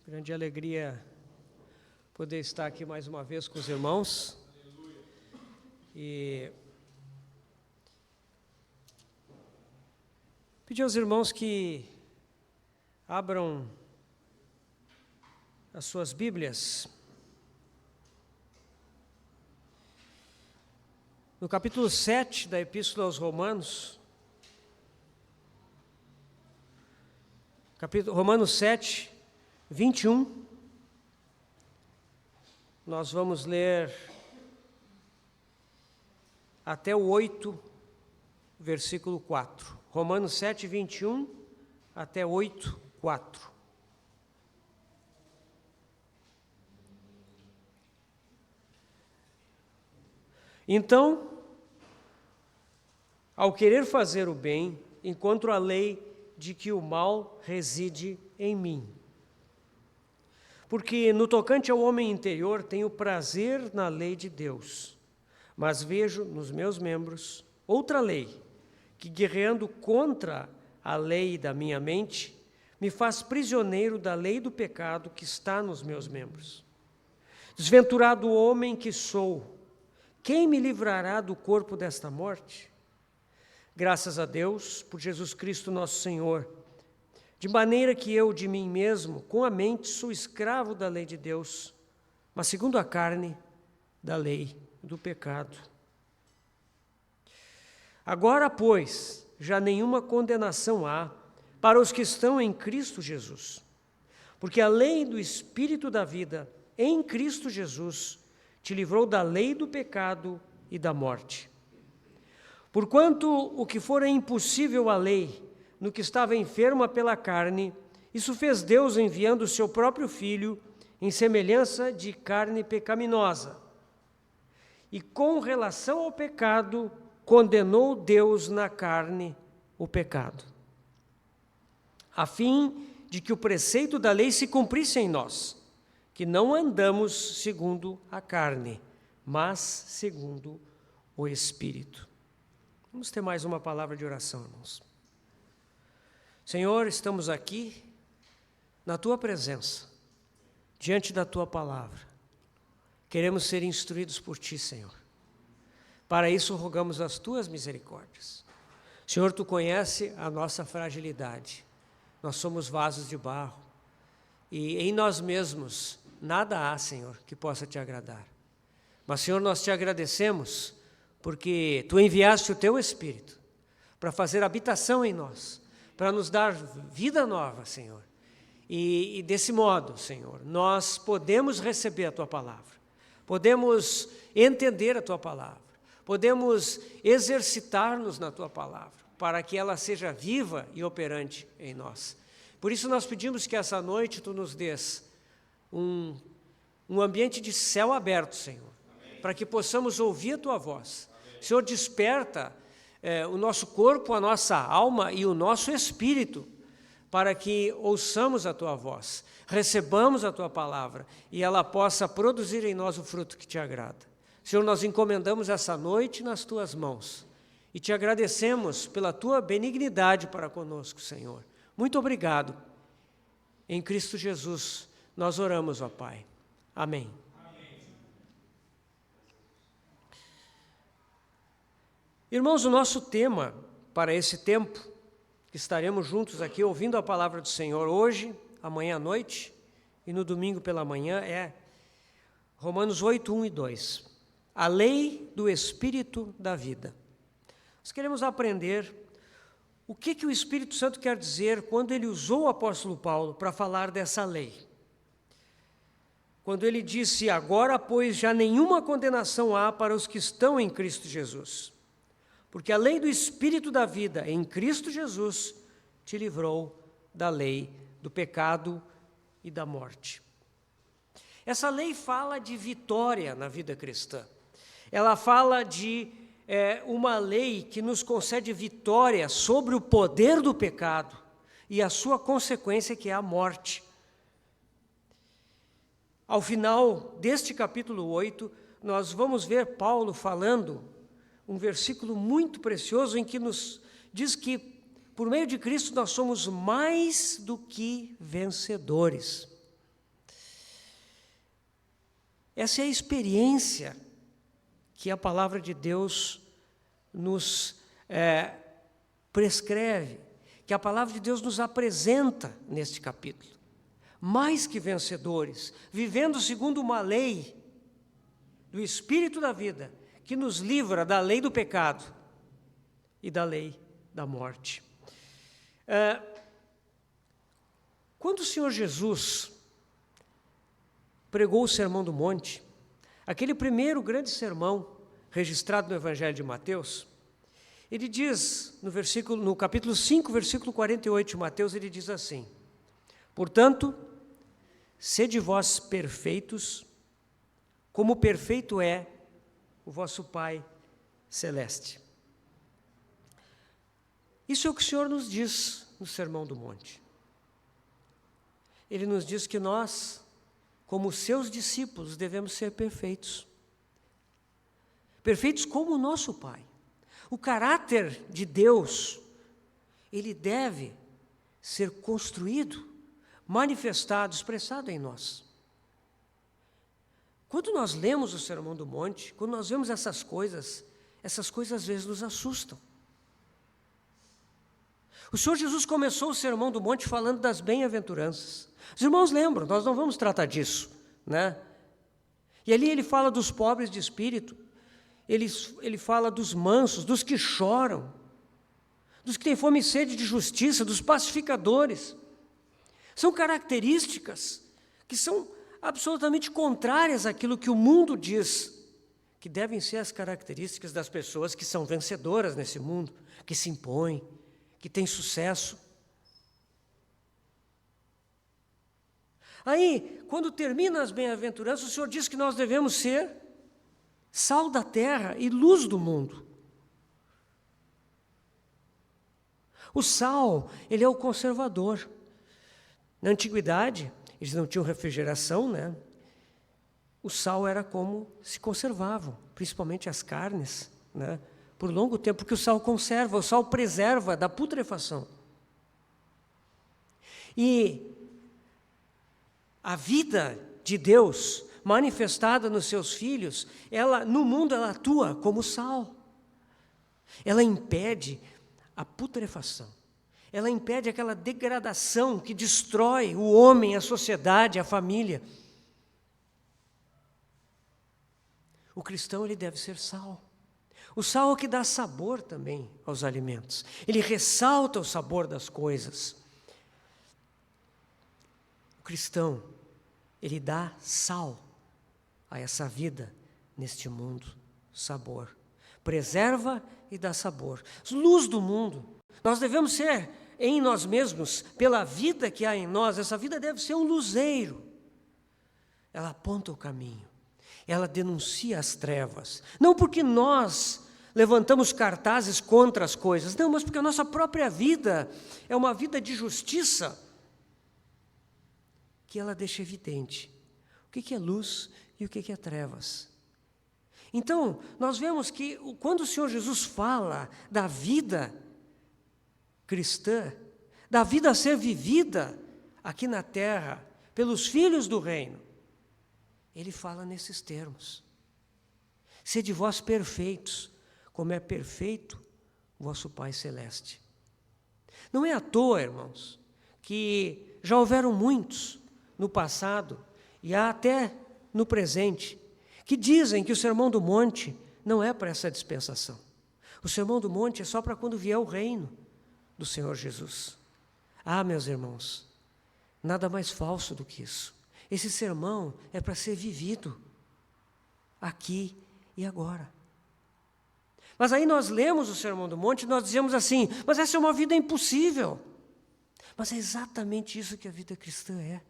Grande alegria poder estar aqui mais uma vez com os irmãos. E pedir aos irmãos que abram as suas Bíblias no capítulo 7 da Epístola aos Romanos. Romanos 7, 21. Nós vamos ler até o 8, versículo 4. Romanos 7, 21 até 8, 4. Então, ao querer fazer o bem, encontro a lei de que o mal reside em mim. Porque no tocante ao homem interior tenho prazer na lei de Deus, mas vejo nos meus membros outra lei, que guerreando contra a lei da minha mente, me faz prisioneiro da lei do pecado que está nos meus membros. Desventurado homem que sou, quem me livrará do corpo desta morte? Graças a Deus, por Jesus Cristo nosso Senhor, de maneira que eu, de mim mesmo, com a mente, sou escravo da lei de Deus, mas segundo a carne, da lei do pecado. Agora, pois, já nenhuma condenação há para os que estão em Cristo Jesus, porque a lei do Espírito da vida, em Cristo Jesus, te livrou da lei do pecado e da morte. Porquanto o que fora impossível à lei, no que estava enferma pela carne, isso fez Deus enviando o seu próprio Filho em semelhança de carne pecaminosa. E com relação ao pecado, condenou Deus na carne o pecado, a fim de que o preceito da lei se cumprisse em nós, que não andamos segundo a carne, mas segundo o Espírito. Vamos ter mais uma palavra de oração, irmãos. Senhor, estamos aqui na Tua presença, diante da Tua palavra. Queremos ser instruídos por Ti, Senhor. Para isso, rogamos as Tuas misericórdias. Senhor, Tu conhece a nossa fragilidade. Nós somos vasos de barro e em nós mesmos nada há, Senhor, que possa Te agradar. Mas, Senhor, nós Te agradecemos porque Tu enviaste o Teu Espírito para fazer habitação em nós, para nos dar vida nova, Senhor. E desse modo, Senhor, nós podemos receber a Tua palavra, podemos entender a Tua palavra, podemos exercitar-nos na Tua palavra, para que ela seja viva e operante em nós. Por isso nós pedimos que essa noite Tu nos dês um ambiente de céu aberto, Senhor, para que possamos ouvir a Tua voz. Amém. Senhor, desperta o nosso corpo, a nossa alma e o nosso espírito, para que ouçamos a Tua voz, recebamos a Tua palavra e ela possa produzir em nós o fruto que Te agrada. Senhor, nós encomendamos essa noite nas Tuas mãos e Te agradecemos pela Tua benignidade para conosco, Senhor. Muito obrigado. Em Cristo Jesus nós oramos, ó Pai. Amém. Irmãos, o nosso tema para esse tempo, que estaremos juntos aqui ouvindo a palavra do Senhor hoje, amanhã à noite e no domingo pela manhã, é Romanos 8, 1 e 2. A lei do Espírito da vida. Nós queremos aprender o que o Espírito Santo quer dizer quando ele usou o apóstolo Paulo para falar dessa lei. Quando ele disse, agora, pois, já nenhuma condenação há para os que estão em Cristo Jesus. Porque a lei do Espírito da vida em Cristo Jesus te livrou da lei do pecado e da morte. Essa lei fala de vitória na vida cristã. Ela fala de uma lei que nos concede vitória sobre o poder do pecado e a sua consequência, que é a morte. Ao final deste capítulo 8, nós vamos ver Paulo falando um versículo muito precioso em que nos diz que, por meio de Cristo, nós somos mais do que vencedores. Essa é a experiência que a palavra de Deus nos prescreve, que a palavra de Deus nos apresenta neste capítulo. Mais que vencedores, vivendo segundo uma lei do Espírito da vida, que nos livra da lei do pecado e da lei da morte. Quando o Senhor Jesus pregou o Sermão do Monte, aquele primeiro grande sermão registrado no Evangelho de Mateus, ele diz, no capítulo 5, versículo 48 de Mateus, ele diz assim: portanto, sede vós perfeitos, como perfeito é o vosso Pai Celeste. Isso é o que o Senhor nos diz no Sermão do Monte. Ele nos diz que nós, como seus discípulos, devemos ser perfeitos. Perfeitos como o nosso Pai. O caráter de Deus, ele deve ser construído, manifestado, expressado em nós. Quando nós lemos o Sermão do Monte, quando nós vemos essas coisas às vezes nos assustam. O Senhor Jesus começou o Sermão do Monte falando das bem-aventuranças. Os irmãos lembram, nós não vamos tratar disso, né? E ali ele fala dos pobres de espírito, ele fala dos mansos, dos que choram, dos que têm fome e sede de justiça, dos pacificadores. São características que são absolutamente contrárias àquilo que o mundo diz, que devem ser as características das pessoas que são vencedoras nesse mundo, que se impõem, que têm sucesso. Aí, quando termina as bem-aventuranças, o Senhor diz que nós devemos ser sal da terra e luz do mundo. O sal, ele é o conservador. Na antiguidade, eles não tinham refrigeração, né? O sal era como se conservavam, principalmente as carnes, né? Por longo tempo, porque o sal conserva, o sal preserva da putrefação. E a vida de Deus manifestada nos seus filhos, no mundo ela atua como sal. Ela impede a putrefação. Ela impede aquela degradação que destrói o homem, a sociedade, a família. O cristão, ele deve ser sal. O sal é o que dá sabor também aos alimentos. Ele ressalta o sabor das coisas. O cristão, ele dá sal a essa vida neste mundo, sabor. Preserva e dá sabor. Luz do mundo. Nós devemos ser em nós mesmos, pela vida que há em nós, essa vida deve ser um luzeiro. Ela aponta o caminho. Ela denuncia as trevas. Não porque nós levantamos cartazes contra as coisas, não, mas porque a nossa própria vida é uma vida de justiça, que ela deixa evidente o que é luz e o que é trevas. Então, nós vemos que quando o Senhor Jesus fala da vida cristã, da vida a ser vivida aqui na terra pelos filhos do reino, ele fala nesses termos: sede vós perfeitos, como é perfeito vosso Pai Celeste. Não é à toa, irmãos, que já houveram muitos no passado e há até no presente que dizem que o Sermão do Monte não é para essa dispensação. O Sermão do Monte é só para quando vier o reino do Senhor Jesus. Ah, meus irmãos, nada mais falso do que isso. Esse sermão é para ser vivido aqui e agora. Mas aí nós lemos o Sermão do Monte e nós dizemos assim: mas essa é uma vida impossível. Mas é exatamente isso que a vida cristã é.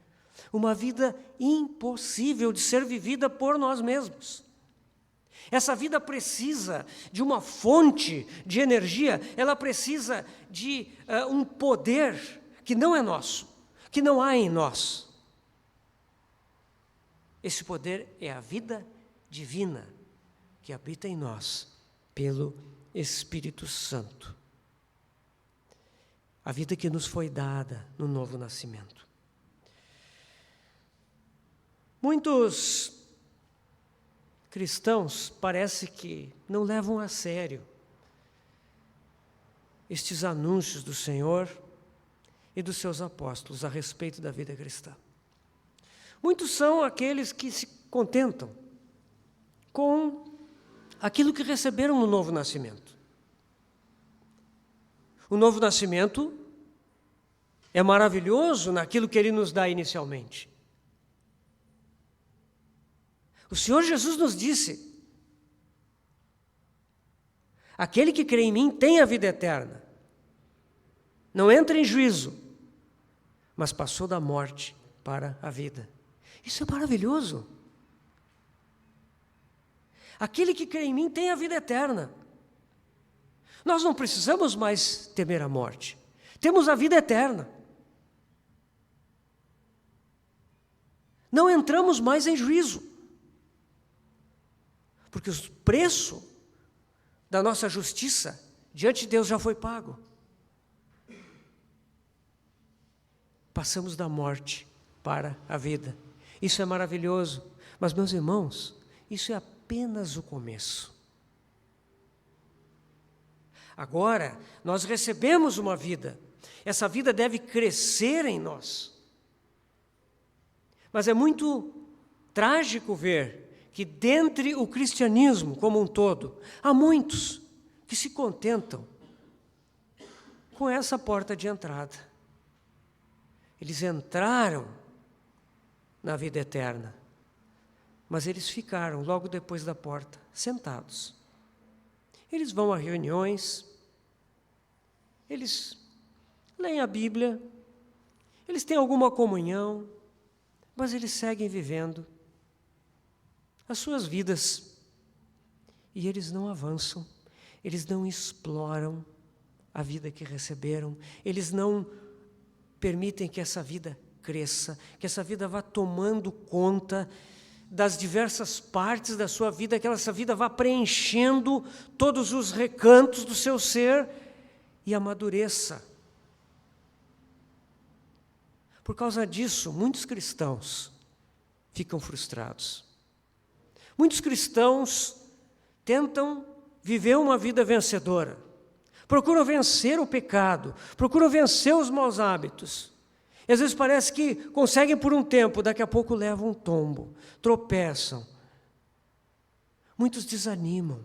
Uma vida impossível de ser vivida por nós mesmos. Essa vida precisa de uma fonte de energia, ela precisa de um poder que não é nosso, que não há em nós. Esse poder é a vida divina que habita em nós pelo Espírito Santo. A vida que nos foi dada no novo nascimento. Muitos cristãos parece que não levam a sério estes anúncios do Senhor e dos seus apóstolos a respeito da vida cristã. Muitos são aqueles que se contentam com aquilo que receberam no novo nascimento. O novo nascimento é maravilhoso naquilo que Ele nos dá inicialmente. O Senhor Jesus nos disse: aquele que crê em mim tem a vida eterna. Não entra em juízo, mas passou da morte para a vida. Isso é maravilhoso. Aquele que crê em mim tem a vida eterna. Nós não precisamos mais temer a morte. Temos a vida eterna. Não entramos mais em juízo. Porque o preço da nossa justiça diante de Deus já foi pago. Passamos da morte para a vida. Isso é maravilhoso. Mas, meus irmãos, isso é apenas o começo. Agora, nós recebemos uma vida. Essa vida deve crescer em nós. Mas é muito trágico ver que dentre o cristianismo como um todo, há muitos que se contentam com essa porta de entrada. Eles entraram na vida eterna, mas eles ficaram logo depois da porta, sentados. Eles vão a reuniões, eles leem a Bíblia, eles têm alguma comunhão, mas eles seguem vivendo as suas vidas. E eles não avançam, eles não exploram a vida que receberam, eles não permitem que essa vida cresça, que essa vida vá tomando conta das diversas partes da sua vida, que essa vida vá preenchendo todos os recantos do seu ser e amadureça. Por causa disso, muitos cristãos ficam frustrados. Muitos cristãos tentam viver uma vida vencedora, procuram vencer o pecado, procuram vencer os maus hábitos. E às vezes parece que conseguem por um tempo, daqui a pouco levam um tombo, tropeçam. Muitos desanimam.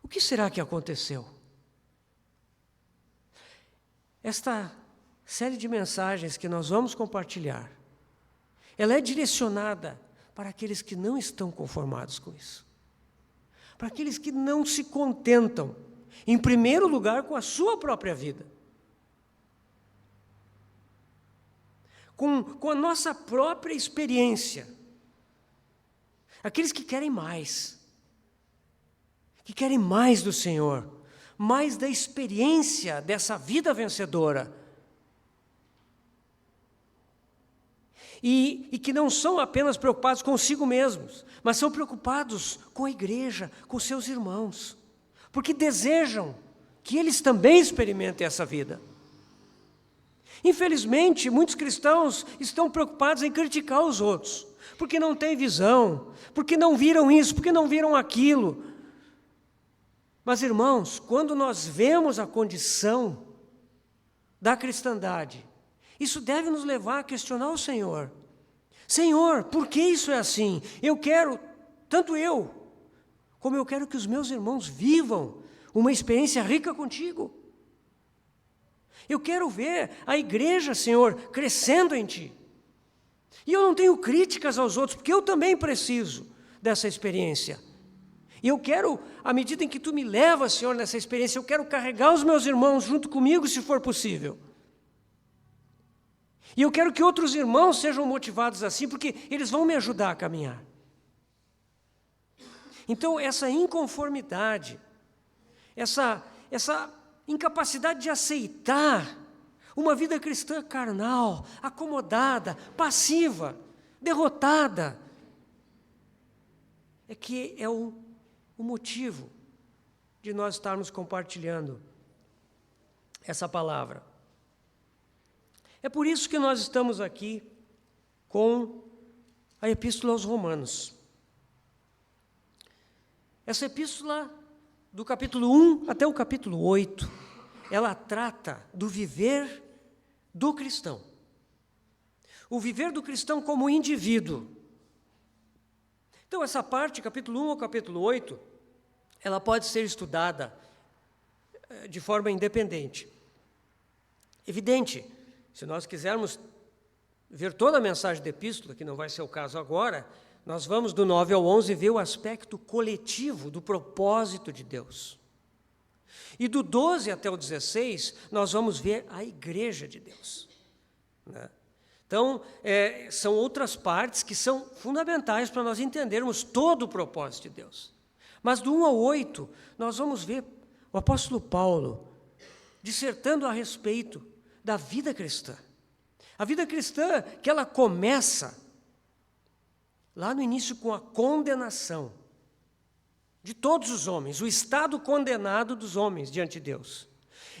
O que será que aconteceu? Esta série de mensagens que nós vamos compartilhar, ela é direcionada para aqueles que não estão conformados com isso. Para aqueles que não se contentam, em primeiro lugar, com a sua própria vida. Com a nossa própria experiência. Aqueles que querem mais. Que querem mais do Senhor. Mais da experiência dessa vida vencedora. E que não são apenas preocupados consigo mesmos, mas são preocupados com a igreja, com seus irmãos, porque desejam que eles também experimentem essa vida. Infelizmente, muitos cristãos estão preocupados em criticar os outros, porque não têm visão, porque não viram isso, porque não viram aquilo. Mas, irmãos, quando nós vemos a condição da cristandade, isso deve nos levar a questionar o Senhor. Senhor, por que isso é assim? Eu quero, tanto eu, como eu quero que os meus irmãos vivam uma experiência rica contigo. Eu quero ver a igreja, Senhor, crescendo em Ti. E eu não tenho críticas aos outros, porque eu também preciso dessa experiência. E eu quero, à medida em que Tu me levas, Senhor, nessa experiência, eu quero carregar os meus irmãos junto comigo, se for possível. E eu quero que outros irmãos sejam motivados assim, porque eles vão me ajudar a caminhar. Então, essa inconformidade, essa incapacidade de aceitar uma vida cristã carnal, acomodada, passiva, derrotada, é que é o motivo de nós estarmos compartilhando essa palavra. É por isso que nós estamos aqui com a Epístola aos Romanos. Essa epístola, do capítulo 1 até o capítulo 8, ela trata do viver do cristão. O viver do cristão como indivíduo. Então, essa parte, capítulo 1 ao capítulo 8, ela pode ser estudada de forma independente. Evidente, se nós quisermos ver toda a mensagem da epístola, que não vai ser o caso agora, nós vamos do 9 ao 11 ver o aspecto coletivo do propósito de Deus. E do 12 até o 16, nós vamos ver a igreja de Deus, né? Então, são outras partes que são fundamentais para nós entendermos todo o propósito de Deus. Mas do 1 ao 8, nós vamos ver o apóstolo Paulo dissertando a respeito da vida cristã. A vida cristã que ela começa lá no início com a condenação de todos os homens, o estado condenado dos homens diante de Deus.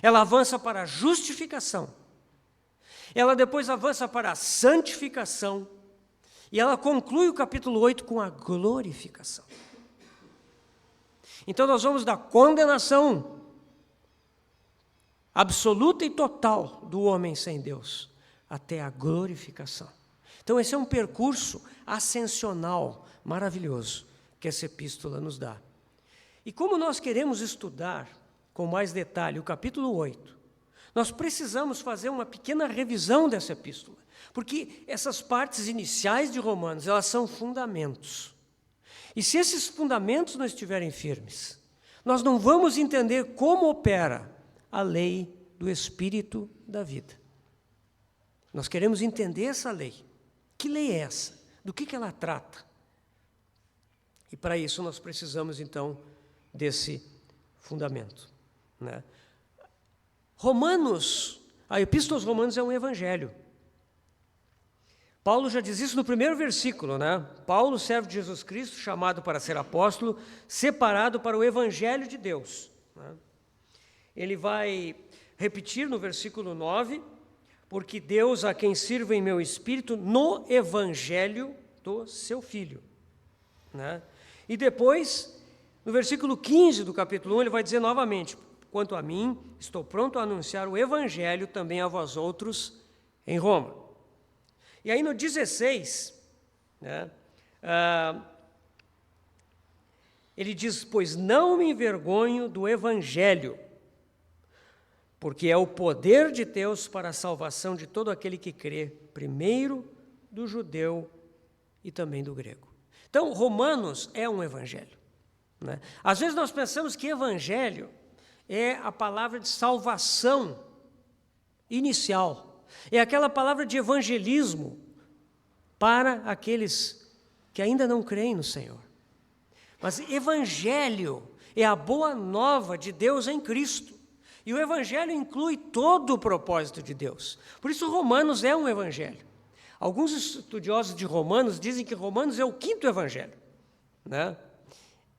Ela avança para a justificação. Ela depois avança para a santificação. E ela conclui o capítulo 8 com a glorificação. Então nós vamos da condenação absoluta e total do homem sem Deus até a glorificação. Então esse é um percurso ascensional maravilhoso que essa epístola nos dá. E como nós queremos estudar com mais detalhe o capítulo 8, nós precisamos fazer uma pequena revisão dessa epístola, porque essas partes iniciais de Romanos, elas são fundamentos. E se esses fundamentos não estiverem firmes, nós não vamos entender como opera a lei do Espírito da vida. Nós queremos entender essa lei. Que lei é essa? Do que ela trata? E para isso nós precisamos, então, desse fundamento, né? Romanos, a Epístola aos Romanos é um evangelho. Paulo já diz isso no primeiro versículo, né? Paulo, servo de Jesus Cristo, chamado para ser apóstolo, separado para o evangelho de Deus, né? Ele vai repetir no versículo 9, porque Deus a quem sirvo em meu espírito no evangelho do seu Filho, né? E depois, no versículo 15 do capítulo 1, ele vai dizer novamente: quanto a mim, estou pronto a anunciar o evangelho também a vós outros em Roma. E aí no 16, né, ele diz: pois não me envergonho do evangelho, porque é o poder de Deus para a salvação de todo aquele que crê, primeiro do judeu e também do grego. Então, Romanos é um evangelho, né? Às vezes nós pensamos que evangelho é a palavra de salvação inicial, é aquela palavra de evangelismo para aqueles que ainda não creem no Senhor. Mas evangelho é a boa nova de Deus em Cristo. E o evangelho inclui todo o propósito de Deus. Por isso Romanos é um evangelho. Alguns estudiosos de Romanos dizem que Romanos é o quinto evangelho, né?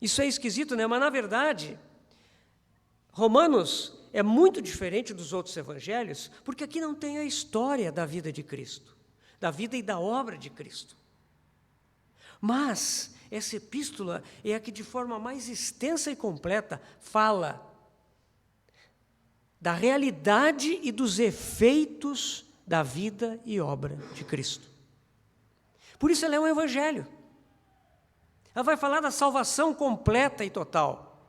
Isso é esquisito, né? Mas na verdade, Romanos é muito diferente dos outros evangelhos, porque aqui não tem a história da vida de Cristo, da vida e da obra de Cristo. Mas essa epístola é a que de forma mais extensa e completa fala da realidade e dos efeitos da vida e obra de Cristo. Por isso ela é um evangelho. Ela vai falar da salvação completa e total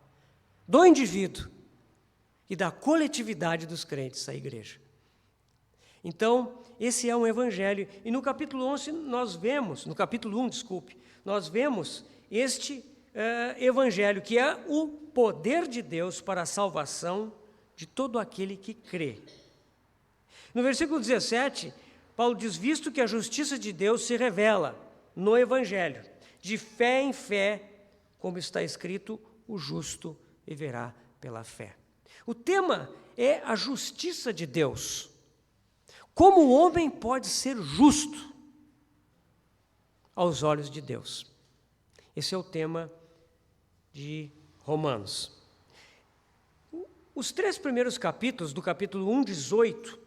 do indivíduo e da coletividade dos crentes, a igreja. Então, esse é um evangelho. E no capítulo 11 nós vemos, no capítulo 1, nós vemos este evangelho, que é o poder de Deus para a salvação de todo aquele que crê. No versículo 17, Paulo diz: visto que a justiça de Deus se revela no evangelho, de fé em fé, como está escrito, o justo viverá pela fé. O tema é a justiça de Deus. Como o homem pode ser justo aos olhos de Deus? Esse é o tema de Romanos. Os 3 primeiros capítulos, do capítulo 1, 18,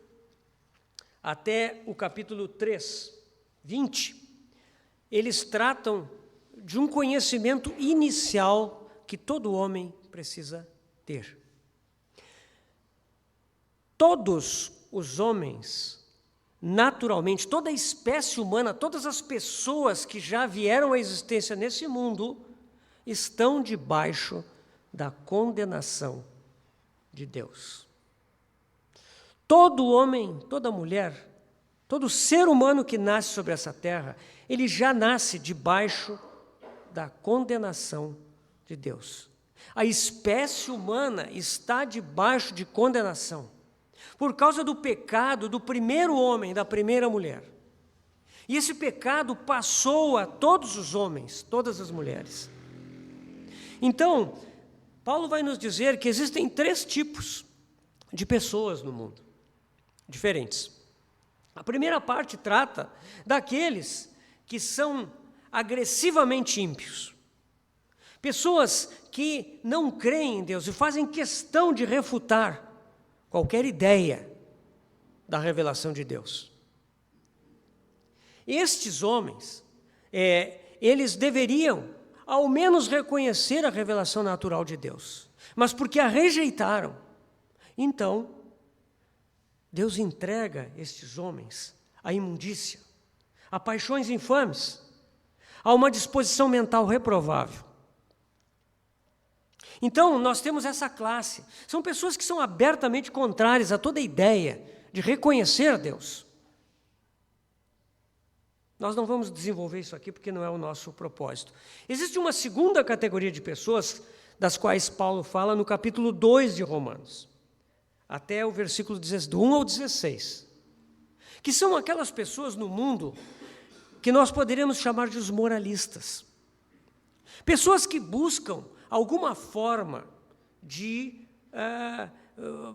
até o capítulo 3, 20, eles tratam de um conhecimento inicial que todo homem precisa ter. Todos os homens, naturalmente, toda a espécie humana, todas as pessoas que já vieram à existência nesse mundo, estão debaixo da condenação de Deus. Todo homem, toda mulher, todo ser humano que nasce sobre essa terra, ele já nasce debaixo da condenação de Deus. A espécie humana está debaixo de condenação por causa do pecado do primeiro homem, da primeira mulher. E esse pecado passou a todos os homens, todas as mulheres. Então, Paulo vai nos dizer que existem 3 tipos de pessoas no mundo, diferentes. A primeira parte trata daqueles que são agressivamente ímpios. Pessoas que não creem em Deus e fazem questão de refutar qualquer ideia da revelação de Deus. Estes homens, eles deveriam, ao menos, reconhecer a revelação natural de Deus. Mas porque a rejeitaram, então, Deus entrega estes homens à imundícia, a paixões infames, a uma disposição mental reprovável. Então, nós temos essa classe. São pessoas que são abertamente contrárias a toda ideia de reconhecer a Deus. Nós não vamos desenvolver isso aqui porque não é o nosso propósito. Existe uma segunda categoria de pessoas, das quais Paulo fala no capítulo 2 de Romanos, até o versículo do 1 ao 16, que são aquelas pessoas no mundo que nós poderíamos chamar de os moralistas. Pessoas que buscam alguma forma de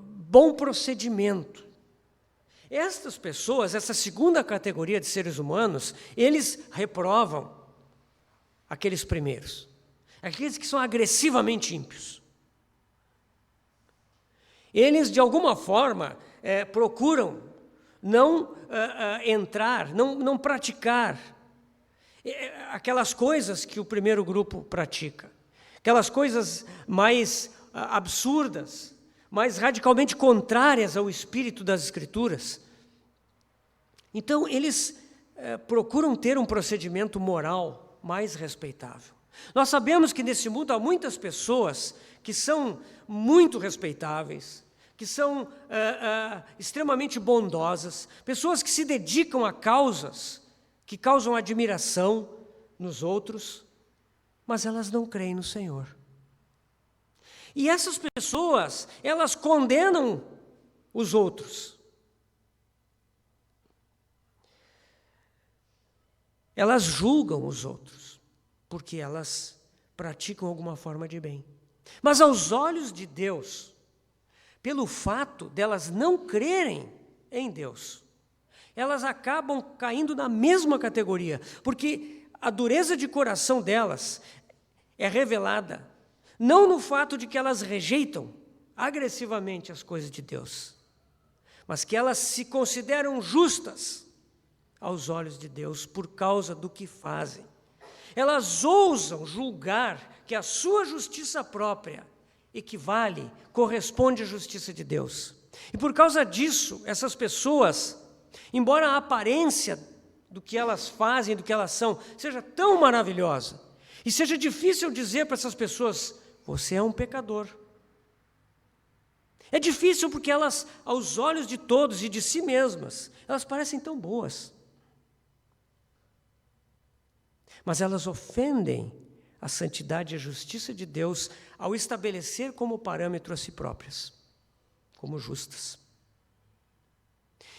bom procedimento. Estas pessoas, essa segunda categoria de seres humanos, eles reprovam aqueles primeiros, aqueles que são agressivamente ímpios. Eles, de alguma forma, procuram não entrar, não praticar aquelas coisas que o primeiro grupo pratica, aquelas coisas mais absurdas, mais radicalmente contrárias ao espírito das Escrituras. Então, eles procuram ter um procedimento moral mais respeitável. Nós sabemos que nesse mundo há muitas pessoas que são muito respeitáveis, que são extremamente bondosas, pessoas que se dedicam a causas que causam admiração nos outros, mas elas não creem no Senhor. E essas pessoas, elas condenam os outros. Elas julgam os outros, porque elas praticam alguma forma de bem. Mas aos olhos de Deus, pelo fato delas não crerem em Deus, elas acabam caindo na mesma categoria, porque a dureza de coração delas é revelada não no fato de que elas rejeitam agressivamente as coisas de Deus, mas que elas se consideram justas aos olhos de Deus por causa do que fazem. Elas ousam julgar que a sua justiça própria equivale, corresponde à justiça de Deus. E por causa disso, essas pessoas, embora a aparência do que elas fazem, do que elas são, seja tão maravilhosa, e seja difícil dizer para essas pessoas: você é um pecador. É difícil porque elas, aos olhos de todos e de si mesmas, elas parecem tão boas. Mas elas ofendem a santidade e a justiça de Deus ao estabelecer como parâmetro a si próprias, como justas.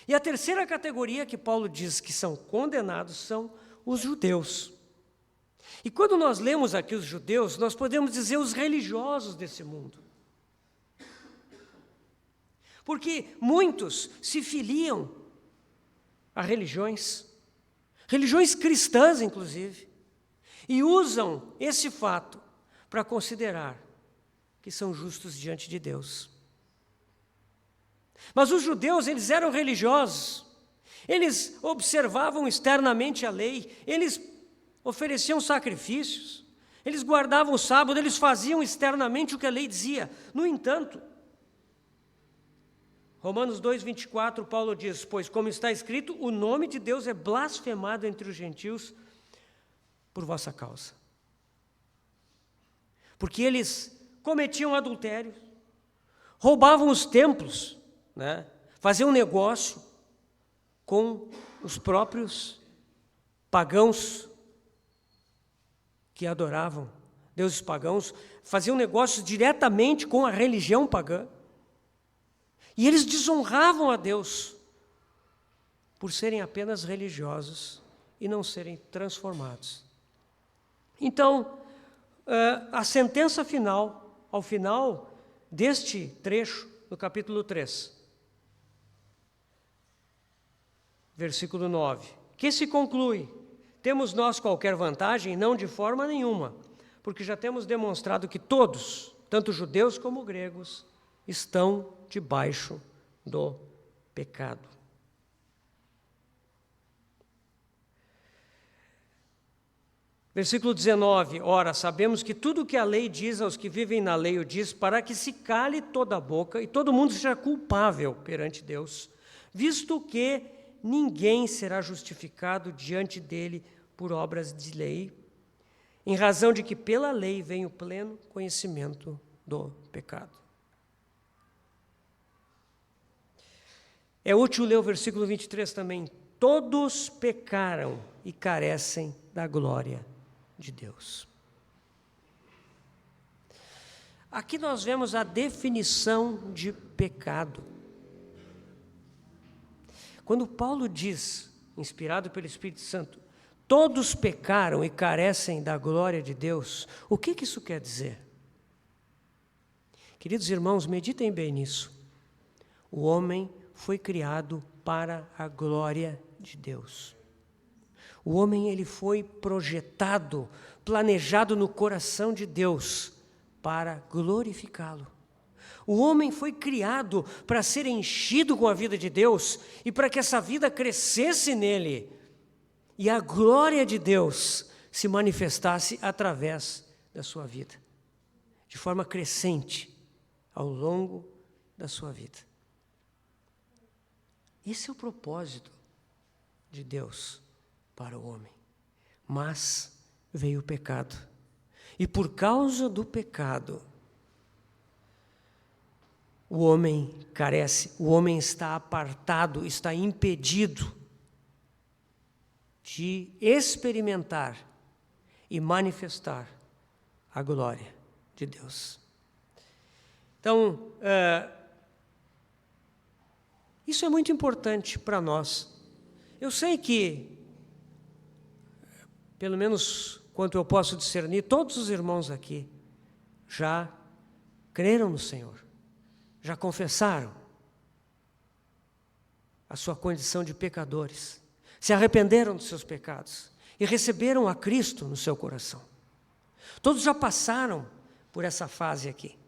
E a terceira categoria que Paulo diz que são condenados são os judeus. E quando nós lemos aqui os judeus, nós podemos dizer os religiosos desse mundo. Porque muitos se filiam a religiões cristãs, inclusive, e usam esse fato para considerar que são justos diante de Deus. Mas os judeus, eles eram religiosos, eles observavam externamente a lei, eles ofereciam sacrifícios, eles guardavam o sábado, eles faziam externamente o que a lei dizia. No entanto, Romanos 2:24, Paulo diz: pois como está escrito, o nome de Deus é blasfemado entre os gentios por vossa causa. Porque eles cometiam adultério, roubavam os templos, né? Faziam negócio com os próprios pagãos que adoravam, deuses pagãos, faziam negócios diretamente com a religião pagã. E eles desonravam a Deus por serem apenas religiosos e não serem transformados. Então, a sentença final, ao final deste trecho, no capítulo 3, versículo 9, que se conclui: temos nós qualquer vantagem? Não, de forma nenhuma, porque já temos demonstrado que todos, tanto judeus como gregos, estão debaixo do pecado. Versículo 19, ora, sabemos que tudo o que a lei diz aos que vivem na lei o diz para que se cale toda a boca e todo mundo seja culpável perante Deus, visto que ninguém será justificado diante dele por obras de lei, em razão de que pela lei vem o pleno conhecimento do pecado. É útil ler o versículo 23 também. Todos pecaram e carecem da glória de Deus. Aqui nós vemos a definição de pecado. Quando Paulo diz, inspirado pelo Espírito Santo, todos pecaram e carecem da glória de Deus, o que isso quer dizer? Queridos irmãos, meditem bem nisso. O homem foi criado para a glória de Deus. O homem, ele foi projetado, planejado no coração de Deus para glorificá-lo. O homem foi criado para ser enchido com a vida de Deus e para que essa vida crescesse nele e a glória de Deus se manifestasse através da sua vida, de forma crescente ao longo da sua vida. Esse é o propósito de Deus para o homem. Mas veio o pecado. E por causa do pecado, o homem carece, o homem está apartado, está impedido de experimentar e manifestar a glória de Deus. Então, isso é muito importante para nós. Eu sei que, pelo menos quanto eu posso discernir, todos os irmãos aqui já creram no Senhor, já confessaram a sua condição de pecadores, se arrependeram dos seus pecados e receberam a Cristo no seu coração. Todos já passaram por essa fase aqui.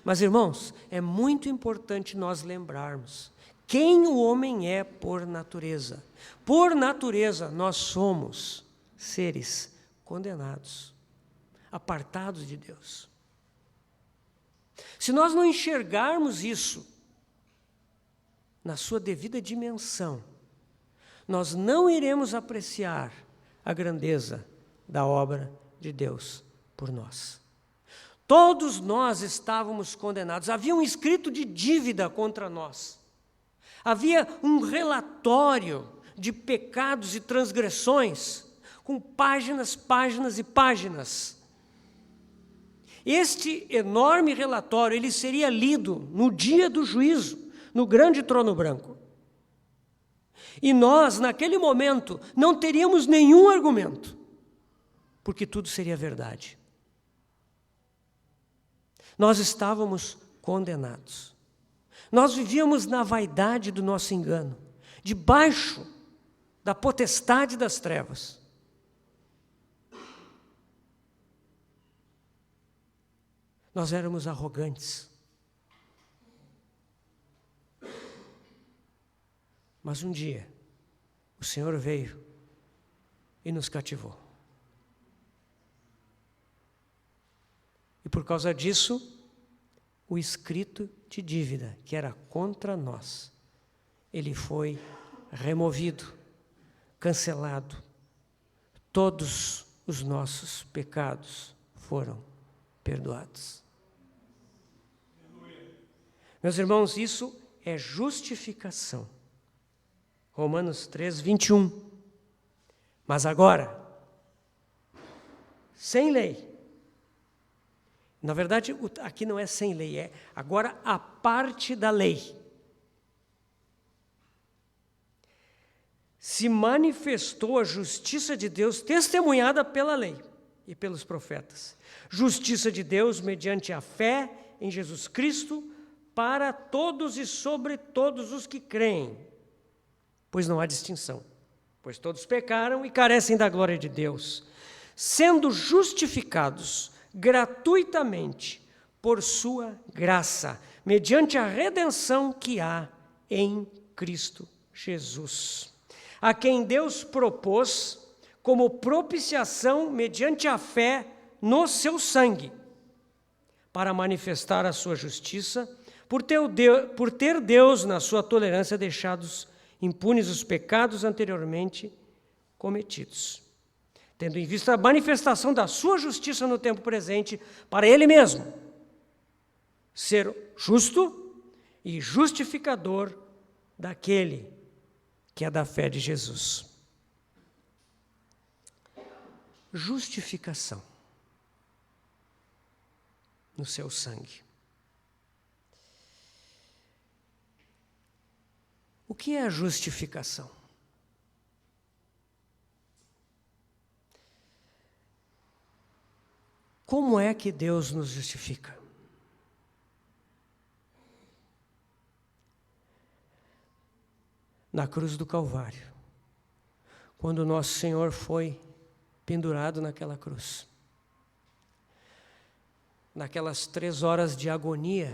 Mas, irmãos, é muito importante nós lembrarmos quem o homem é por natureza. Por natureza, nós somos seres condenados, apartados de Deus. Se nós não enxergarmos isso na sua devida dimensão, nós não iremos apreciar a grandeza da obra de Deus por nós. Todos nós estávamos condenados, havia um escrito de dívida contra nós. Havia um relatório de pecados e transgressões, com páginas, páginas e páginas. Este enorme relatório, ele seria lido no dia do juízo, no grande trono branco. E nós, naquele momento, não teríamos nenhum argumento, porque tudo seria verdade. Nós estávamos condenados. Nós vivíamos na vaidade do nosso engano, debaixo da potestade das trevas. Nós éramos arrogantes. Mas um dia, o Senhor veio e nos cativou. por causa disso, o escrito de dívida, que era contra nós, ele foi removido, cancelado. Todos os nossos pecados foram perdoados. Meus irmãos, isso é justificação. Romanos 3, 21. Mas agora, sem lei. Na verdade, aqui não é sem lei, é agora a parte da lei. Se manifestou a justiça de Deus testemunhada pela lei e pelos profetas. Justiça de Deus mediante a fé em Jesus Cristo para todos e sobre todos os que creem. Pois não há distinção, pois todos pecaram e carecem da glória de Deus, sendo justificados gratuitamente por sua graça, mediante a redenção que há em Cristo Jesus, a quem Deus propôs como propiciação mediante a fé no seu sangue, para manifestar a sua justiça, por ter Deus, na sua tolerância, deixados impunes os pecados anteriormente cometidos, tendo em vista a manifestação da sua justiça no tempo presente, para Ele mesmo ser justo e justificador daquele que é da fé de Jesus. Justificação no seu sangue. O que é a justificação? Como é que Deus nos justifica? Na cruz do Calvário, quando nosso Senhor foi pendurado naquela cruz. Naquelas 3 horas de agonia,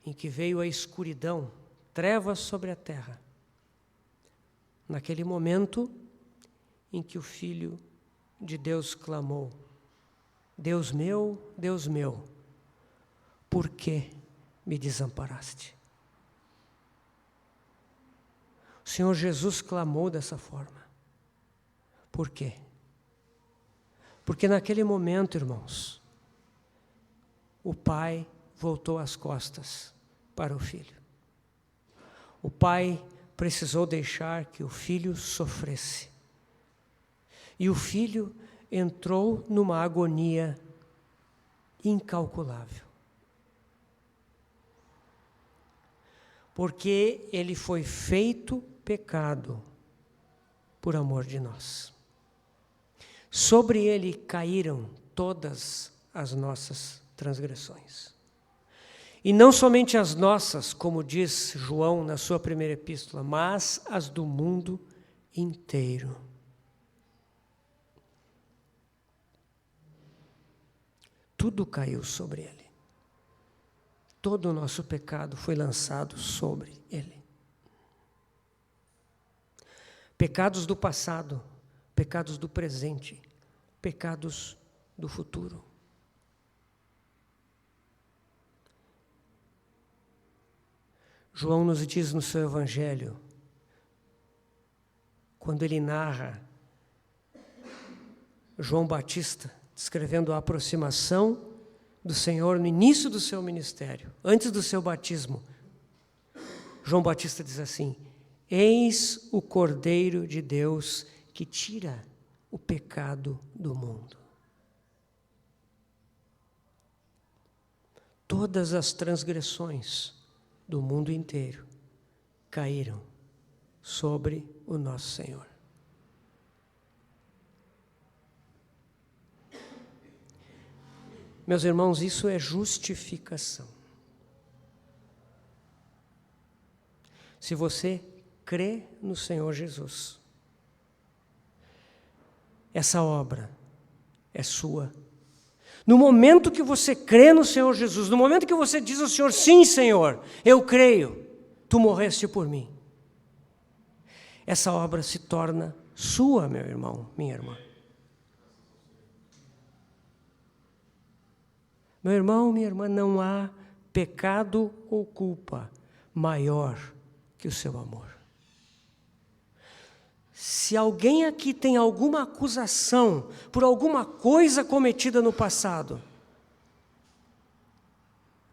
em que veio a escuridão, trevas sobre a terra. Naquele momento em que o Filho de Deus clamou: Deus meu, por que me desamparaste? O Senhor Jesus clamou dessa forma. Por quê? Porque naquele momento, irmãos, o Pai voltou as costas para o Filho. O Pai precisou deixar que o Filho sofresse. E o Filho entrou numa agonia incalculável. Porque ele foi feito pecado por amor de nós. Sobre ele caíram todas as nossas transgressões. E não somente as nossas, como diz João na sua primeira epístola, mas as do mundo inteiro. Tudo caiu sobre ele. Todo o nosso pecado foi lançado sobre ele. Pecados do passado, pecados do presente, pecados do futuro. João nos diz no seu Evangelho, quando ele narra João Batista, descrevendo a aproximação do Senhor no início do seu ministério, antes do seu batismo. João Batista diz assim: eis o Cordeiro de Deus que tira o pecado do mundo. Todas as transgressões do mundo inteiro caíram sobre o nosso Senhor. Meus irmãos, isso é justificação. Se você crê no Senhor Jesus, essa obra é sua. No momento que você crê no Senhor Jesus, no momento que você diz ao Senhor: sim, Senhor, eu creio, tu morreste por mim, essa obra se torna sua, meu irmão, minha irmã. Meu irmão, minha irmã, não há pecado ou culpa maior que o seu amor. Se alguém aqui tem alguma acusação por alguma coisa cometida no passado,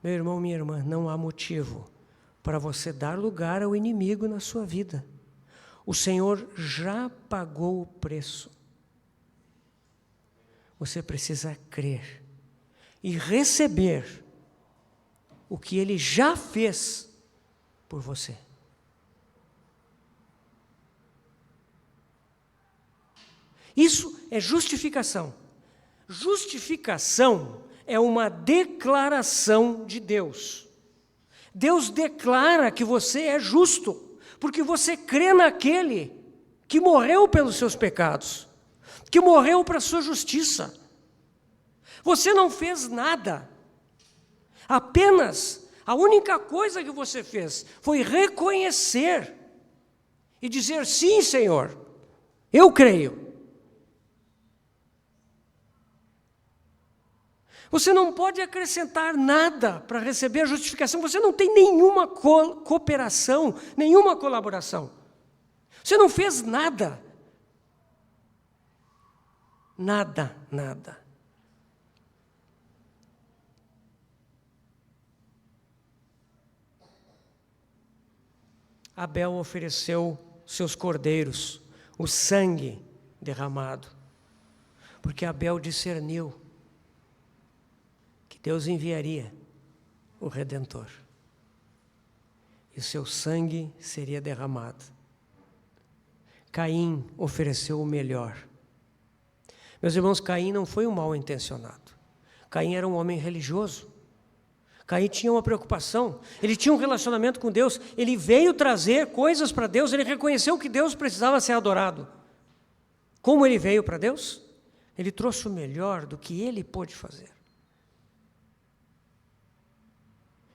meu irmão, minha irmã, não há motivo para você dar lugar ao inimigo na sua vida. O Senhor já pagou o preço. Você precisa crer e receber o que Ele já fez por você. Isso é justificação. Justificação é uma declaração de Deus. Deus declara que você é justo, porque você crê naquele que morreu pelos seus pecados, que morreu para a sua justiça. Você não fez nada. Apenas a única coisa que você fez foi reconhecer e dizer: sim, Senhor, eu creio. Você não pode acrescentar nada para receber a justificação. Você não tem nenhuma cooperação, nenhuma colaboração. Você não fez nada. Nada, nada. Abel ofereceu seus cordeiros, o sangue derramado, porque Abel discerniu que Deus enviaria o Redentor, e o seu sangue seria derramado. Caim ofereceu o melhor. Meus irmãos, Caim não foi um mal intencionado. Caim era um homem religioso. Caim tinha uma preocupação, ele tinha um relacionamento com Deus, ele veio trazer coisas para Deus, ele reconheceu que Deus precisava ser adorado. Como ele veio para Deus? Ele trouxe o melhor do que ele pôde fazer.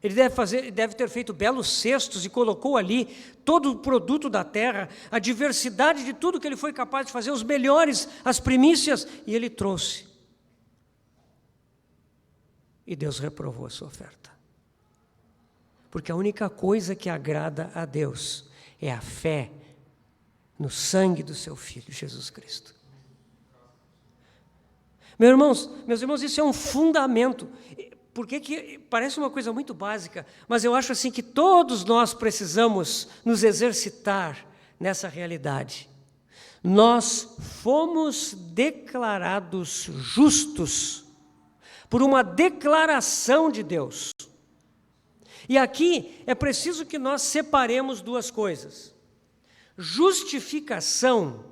Ele deve ter feito belos cestos e colocou ali todo o produto da terra, a diversidade de tudo que ele foi capaz de fazer, os melhores, as primícias, e ele trouxe. E Deus reprovou a sua oferta. Porque a única coisa que agrada a Deus é a fé no sangue do seu Filho, Jesus Cristo. Meus irmãos, isso é um fundamento. Porque que parece uma coisa muito básica, mas eu acho assim que todos nós precisamos nos exercitar nessa realidade. Nós fomos declarados justos por uma declaração de Deus. E aqui é preciso que nós separemos duas coisas. Justificação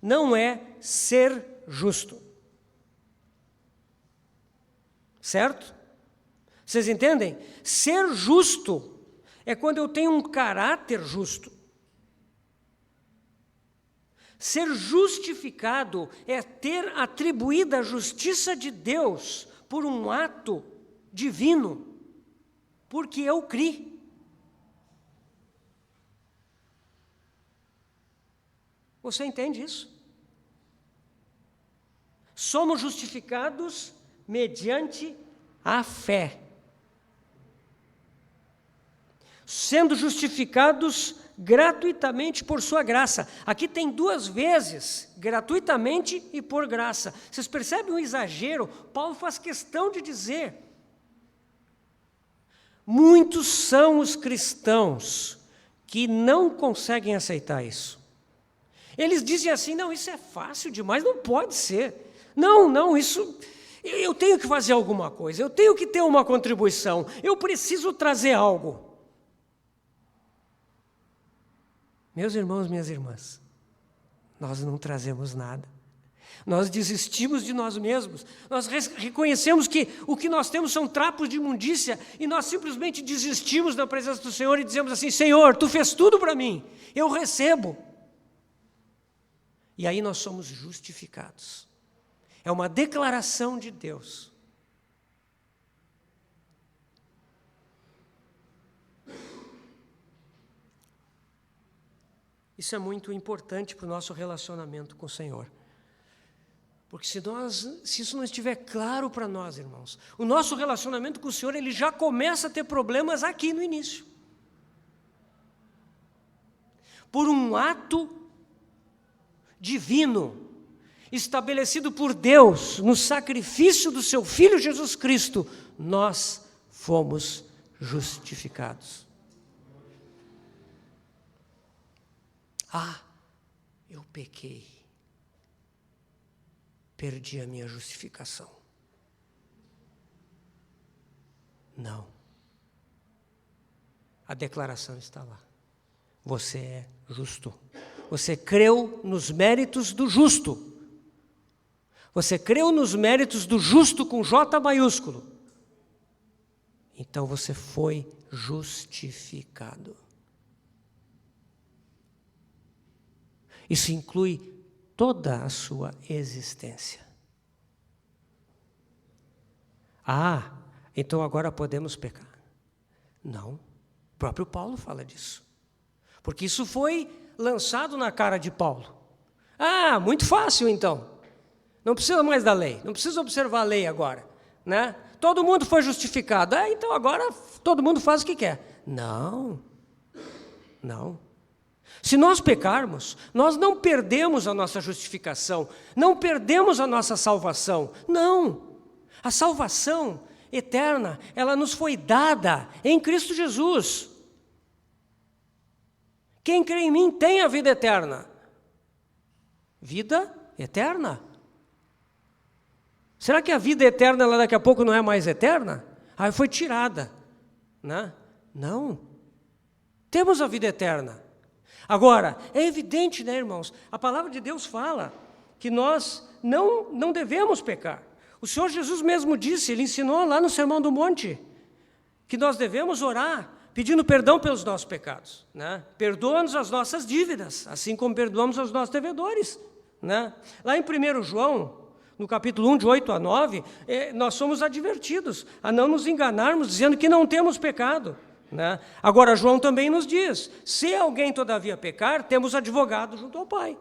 não é ser justo. Certo? Vocês entendem? Ser justo é quando eu tenho um caráter justo. Ser justificado é ter atribuída a justiça de Deus por um ato divino, porque eu criei. Você entende isso? Somos justificados mediante a fé. Sendo justificados gratuitamente por sua graça. Aqui tem duas vezes, gratuitamente e por graça. Vocês percebem o exagero? Paulo faz questão de dizer. Muitos são os cristãos que não conseguem aceitar isso. Eles dizem assim: não, isso é fácil demais, não pode ser. Não, isso... Eu tenho que fazer alguma coisa, eu tenho que ter uma contribuição, eu preciso trazer algo. Meus irmãos, minhas irmãs, nós não trazemos nada. Nós desistimos de nós mesmos. Nós reconhecemos que o que nós temos são trapos de imundícia e nós simplesmente desistimos da presença do Senhor e dizemos assim: Senhor, Tu fez tudo para mim, eu recebo. E aí nós somos justificados. É uma declaração de Deus. Isso é muito importante para o nosso relacionamento com o Senhor. Porque se isso não estiver claro para nós, irmãos, o nosso relacionamento com o Senhor, ele já começa a ter problemas aqui no início. Por um ato divino, estabelecido por Deus, no sacrifício do seu Filho Jesus Cristo, nós fomos justificados. Eu pequei. Perdi a minha justificação. Não. A declaração está lá. Você é justo. Você creu nos méritos do justo. Você creu nos méritos do justo com J maiúsculo. Então você foi justificado. Isso inclui toda a sua existência. Então agora podemos pecar. Não, o próprio Paulo fala disso. Porque isso foi lançado na cara de Paulo. Muito fácil então. Não precisa mais da lei, não precisa observar a lei agora, né? Todo mundo foi justificado. Então agora todo mundo faz o que quer. Não. Se nós pecarmos, nós não perdemos a nossa justificação, não perdemos a nossa salvação. Não. A salvação eterna, ela nos foi dada em Cristo Jesus. Quem crê em mim tem a vida eterna. Vida eterna. Será que a vida eterna, ela daqui a pouco não é mais eterna? Foi tirada, né? Não. Temos a vida eterna. Agora, é evidente, né, irmãos? A palavra de Deus fala que nós não devemos pecar. O Senhor Jesus mesmo disse, Ele ensinou lá no Sermão do Monte, que nós devemos orar, pedindo perdão pelos nossos pecados, né? Perdoa-nos as nossas dívidas, assim como perdoamos aos nossos devedores, né? Lá em 1 João, no capítulo 1, de 8 a 9, nós somos advertidos a não nos enganarmos, dizendo que não temos pecado, né? Agora, João também nos diz, se alguém todavia pecar, temos advogado junto ao Pai,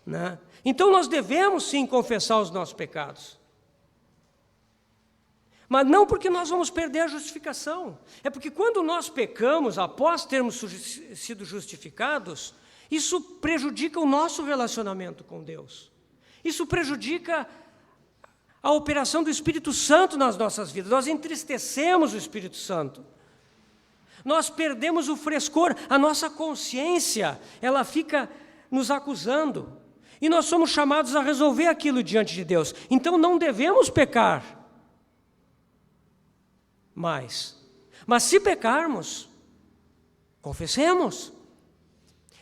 né? Então nós devemos sim confessar os nossos pecados. Mas não porque nós vamos perder a justificação. É porque quando nós pecamos, após termos sido justificados, isso prejudica o nosso relacionamento com Deus. Isso prejudica a operação do Espírito Santo nas nossas vidas. Nós entristecemos o Espírito Santo. Nós perdemos o frescor, a nossa consciência, ela fica nos acusando. E nós somos chamados a resolver aquilo diante de Deus. Então não devemos pecar. Mas se pecarmos, confessemos.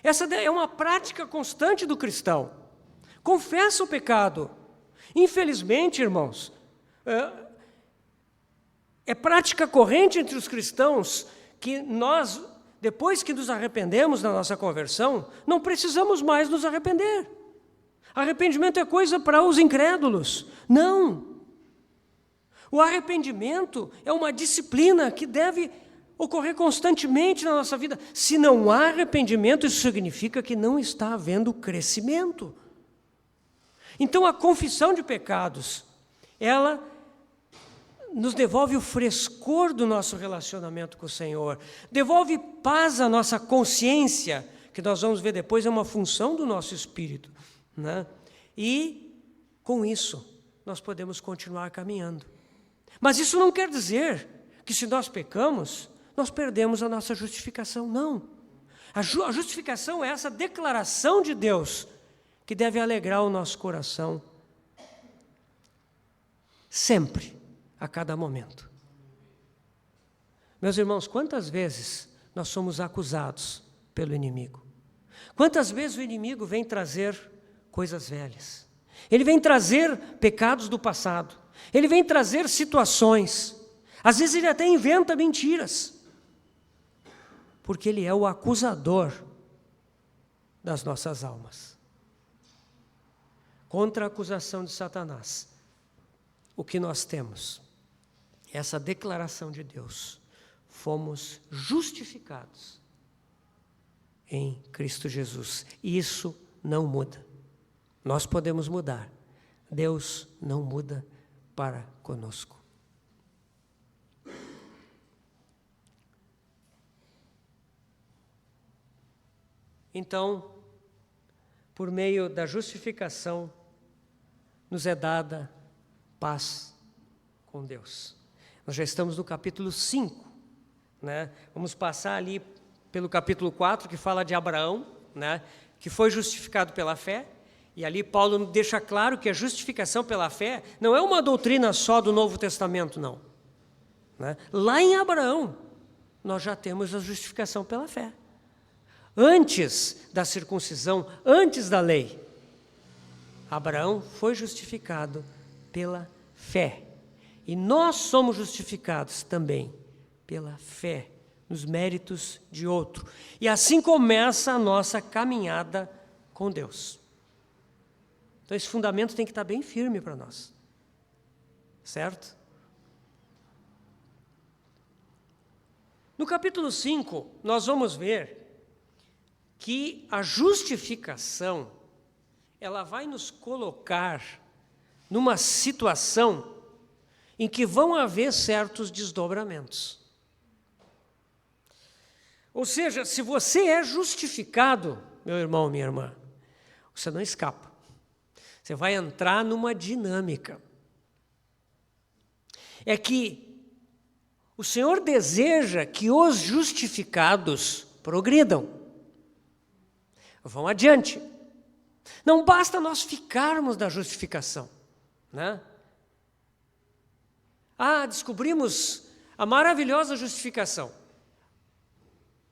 Essa é uma prática constante do cristão. Confessa o pecado. Infelizmente, irmãos, é prática corrente entre os cristãos que nós, depois que nos arrependemos na nossa conversão, não precisamos mais nos arrepender. Arrependimento é coisa para os incrédulos. Não. O arrependimento é uma disciplina que deve ocorrer constantemente na nossa vida. Se não há arrependimento, isso significa que não está havendo crescimento. Então, a confissão de pecados, ela nos devolve o frescor do nosso relacionamento com o Senhor, devolve paz à nossa consciência, que nós vamos ver depois é uma função do nosso espírito, né? E, com isso, nós podemos continuar caminhando. Mas isso não quer dizer que se nós pecamos, nós perdemos a nossa justificação, não. A justificação é essa declaração de Deus que deve alegrar o nosso coração sempre, a cada momento. Meus irmãos, quantas vezes nós somos acusados pelo inimigo? Quantas vezes o inimigo vem trazer coisas velhas? Ele vem trazer pecados do passado. Ele vem trazer situações. Às vezes ele até inventa mentiras. Porque ele é o acusador das nossas almas. Contra a acusação de Satanás, o que nós temos? Essa declaração de Deus. Fomos justificados em Cristo Jesus. E isso não muda. Nós podemos mudar, Deus não muda para conosco. Então, por meio da justificação, nos é dada paz com Deus. Nós já estamos no capítulo 5, né? Vamos passar ali pelo capítulo 4, que fala de Abraão, né? Que foi justificado pela fé. E ali Paulo deixa claro que a justificação pela fé não é uma doutrina só do Novo Testamento, não. Né? Lá em Abraão, nós já temos a justificação pela fé. Antes da circuncisão, antes da lei, Abraão foi justificado pela fé. E nós somos justificados também pela fé, nos méritos de outro. E assim começa a nossa caminhada com Deus. Então esse fundamento tem que estar bem firme para nós. Certo? No capítulo 5, nós vamos ver que a justificação, ela vai nos colocar numa situação em que vão haver certos desdobramentos. Ou seja, se você é justificado, meu irmão, minha irmã, você não escapa. Você vai entrar numa dinâmica. É que o Senhor deseja que os justificados progridam. Vão adiante. Não basta nós ficarmos da justificação, né? Descobrimos a maravilhosa justificação.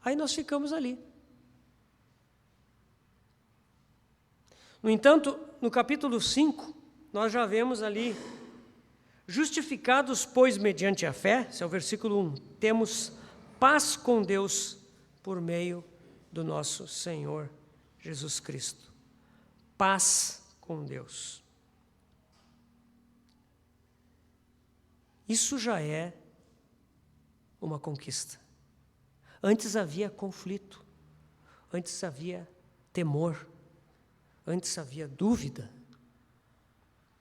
Aí nós ficamos ali. No entanto, no capítulo 5, nós já vemos ali, justificados, pois, mediante a fé, esse é o versículo 1, temos paz com Deus por meio do nosso Senhor Jesus Cristo. Paz com Deus. Isso já é uma conquista. Antes havia conflito, antes havia temor, antes havia dúvida,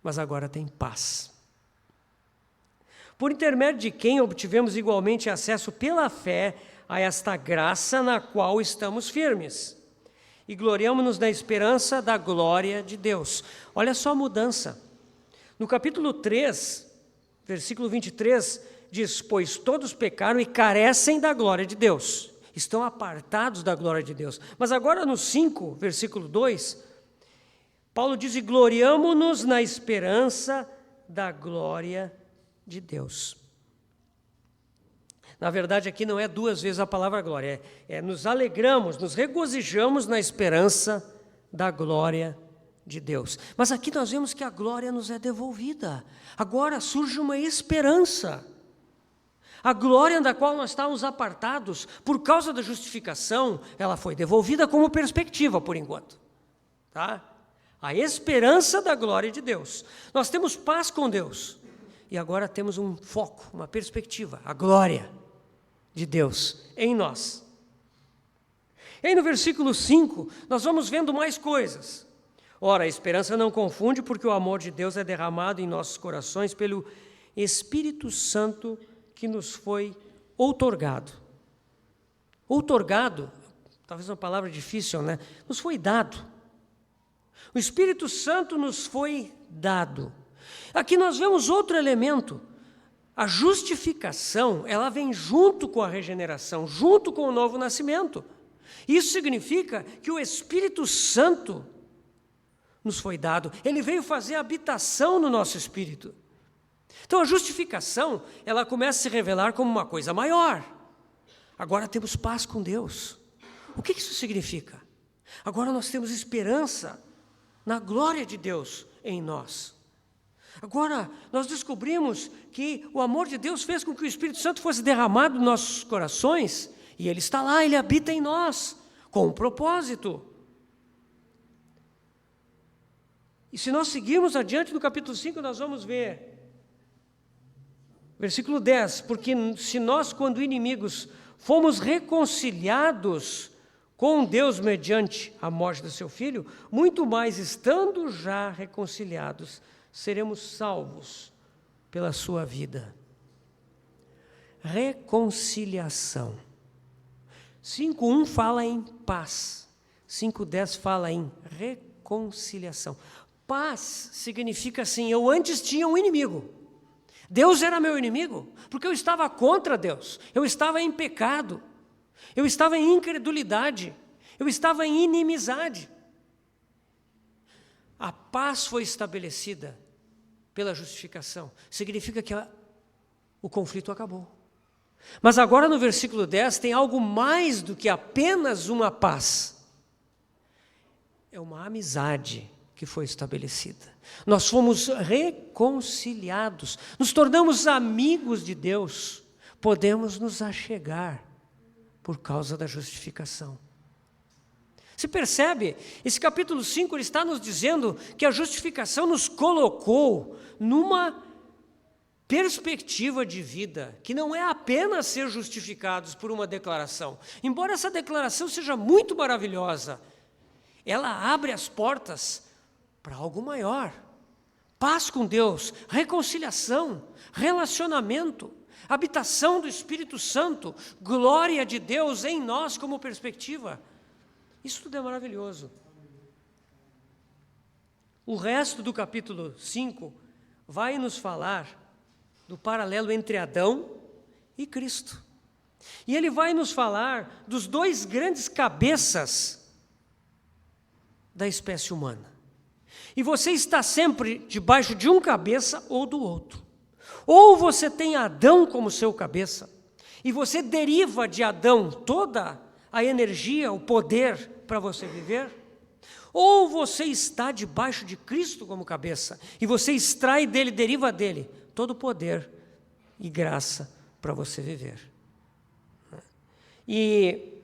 mas agora tem paz. Por intermédio de quem obtivemos igualmente acesso pela fé a esta graça na qual estamos firmes. E gloriamo-nos na esperança da glória de Deus. Olha só a mudança. No capítulo 3, versículo 23, diz: pois todos pecaram e carecem da glória de Deus. Estão apartados da glória de Deus. Mas agora no 5, versículo 2, Paulo diz: e gloriamo-nos na esperança da glória de Deus. Na verdade, aqui não é duas vezes a palavra glória, nos alegramos, nos regozijamos na esperança da glória de Deus. Mas aqui nós vemos que a glória nos é devolvida. Agora surge uma esperança. A glória da qual nós estávamos apartados, por causa da justificação, ela foi devolvida como perspectiva, por enquanto. Tá? A esperança da glória de Deus. Nós temos paz com Deus. E agora temos um foco, uma perspectiva, a glória de Deus em nós. E aí no versículo 5, nós vamos vendo mais coisas. Ora, a esperança não confunde, porque o amor de Deus é derramado em nossos corações pelo Espírito Santo que nos foi outorgado. Outorgado, talvez uma palavra difícil, né? Nos foi dado. O Espírito Santo nos foi dado. Aqui nós vemos outro elemento. A justificação, ela vem junto com a regeneração, junto com o novo nascimento. Isso significa que o Espírito Santo nos foi dado. Ele veio fazer habitação no nosso espírito. Então a justificação, ela começa a se revelar como uma coisa maior. Agora temos paz com Deus. O que isso significa? Agora nós temos esperança na glória de Deus em nós. Agora, nós descobrimos que o amor de Deus fez com que o Espírito Santo fosse derramado nos nossos corações, e Ele está lá, Ele habita em nós, com um propósito. E se nós seguirmos adiante no capítulo 5, nós vamos ver, versículo 10, porque se nós, quando inimigos, fomos reconciliados com Deus mediante a morte do seu Filho, muito mais estando já reconciliados, seremos salvos pela sua vida. Reconciliação. 5:1 fala em paz. 5:10 fala em reconciliação. Paz significa assim, eu antes tinha um inimigo. Deus era meu inimigo, porque eu estava contra Deus. Eu estava em pecado. Eu estava em incredulidade. Eu estava em inimizade. A paz foi estabelecida pela justificação. Significa que o conflito acabou. Mas agora no versículo 10 tem algo mais do que apenas uma paz. É uma amizade que foi estabelecida. Nós fomos reconciliados, nos tornamos amigos de Deus, podemos nos achegar por causa da justificação. Você percebe? Esse capítulo 5 ele está nos dizendo que a justificação nos colocou numa perspectiva de vida, que não é apenas ser justificados por uma declaração. Embora essa declaração seja muito maravilhosa, ela abre as portas para algo maior. Paz com Deus, reconciliação, relacionamento, habitação do Espírito Santo, glória de Deus em nós como perspectiva. Isso tudo é maravilhoso. O resto do capítulo 5 vai nos falar do paralelo entre Adão e Cristo. E ele vai nos falar dos dois grandes cabeças da espécie humana. E você está sempre debaixo de um cabeça ou do outro. Ou você tem Adão como seu cabeça, e você deriva de Adão toda a energia, o poder para você viver, ou você está debaixo de Cristo como cabeça, e você extrai dele, deriva dele, todo o poder e graça para você viver. E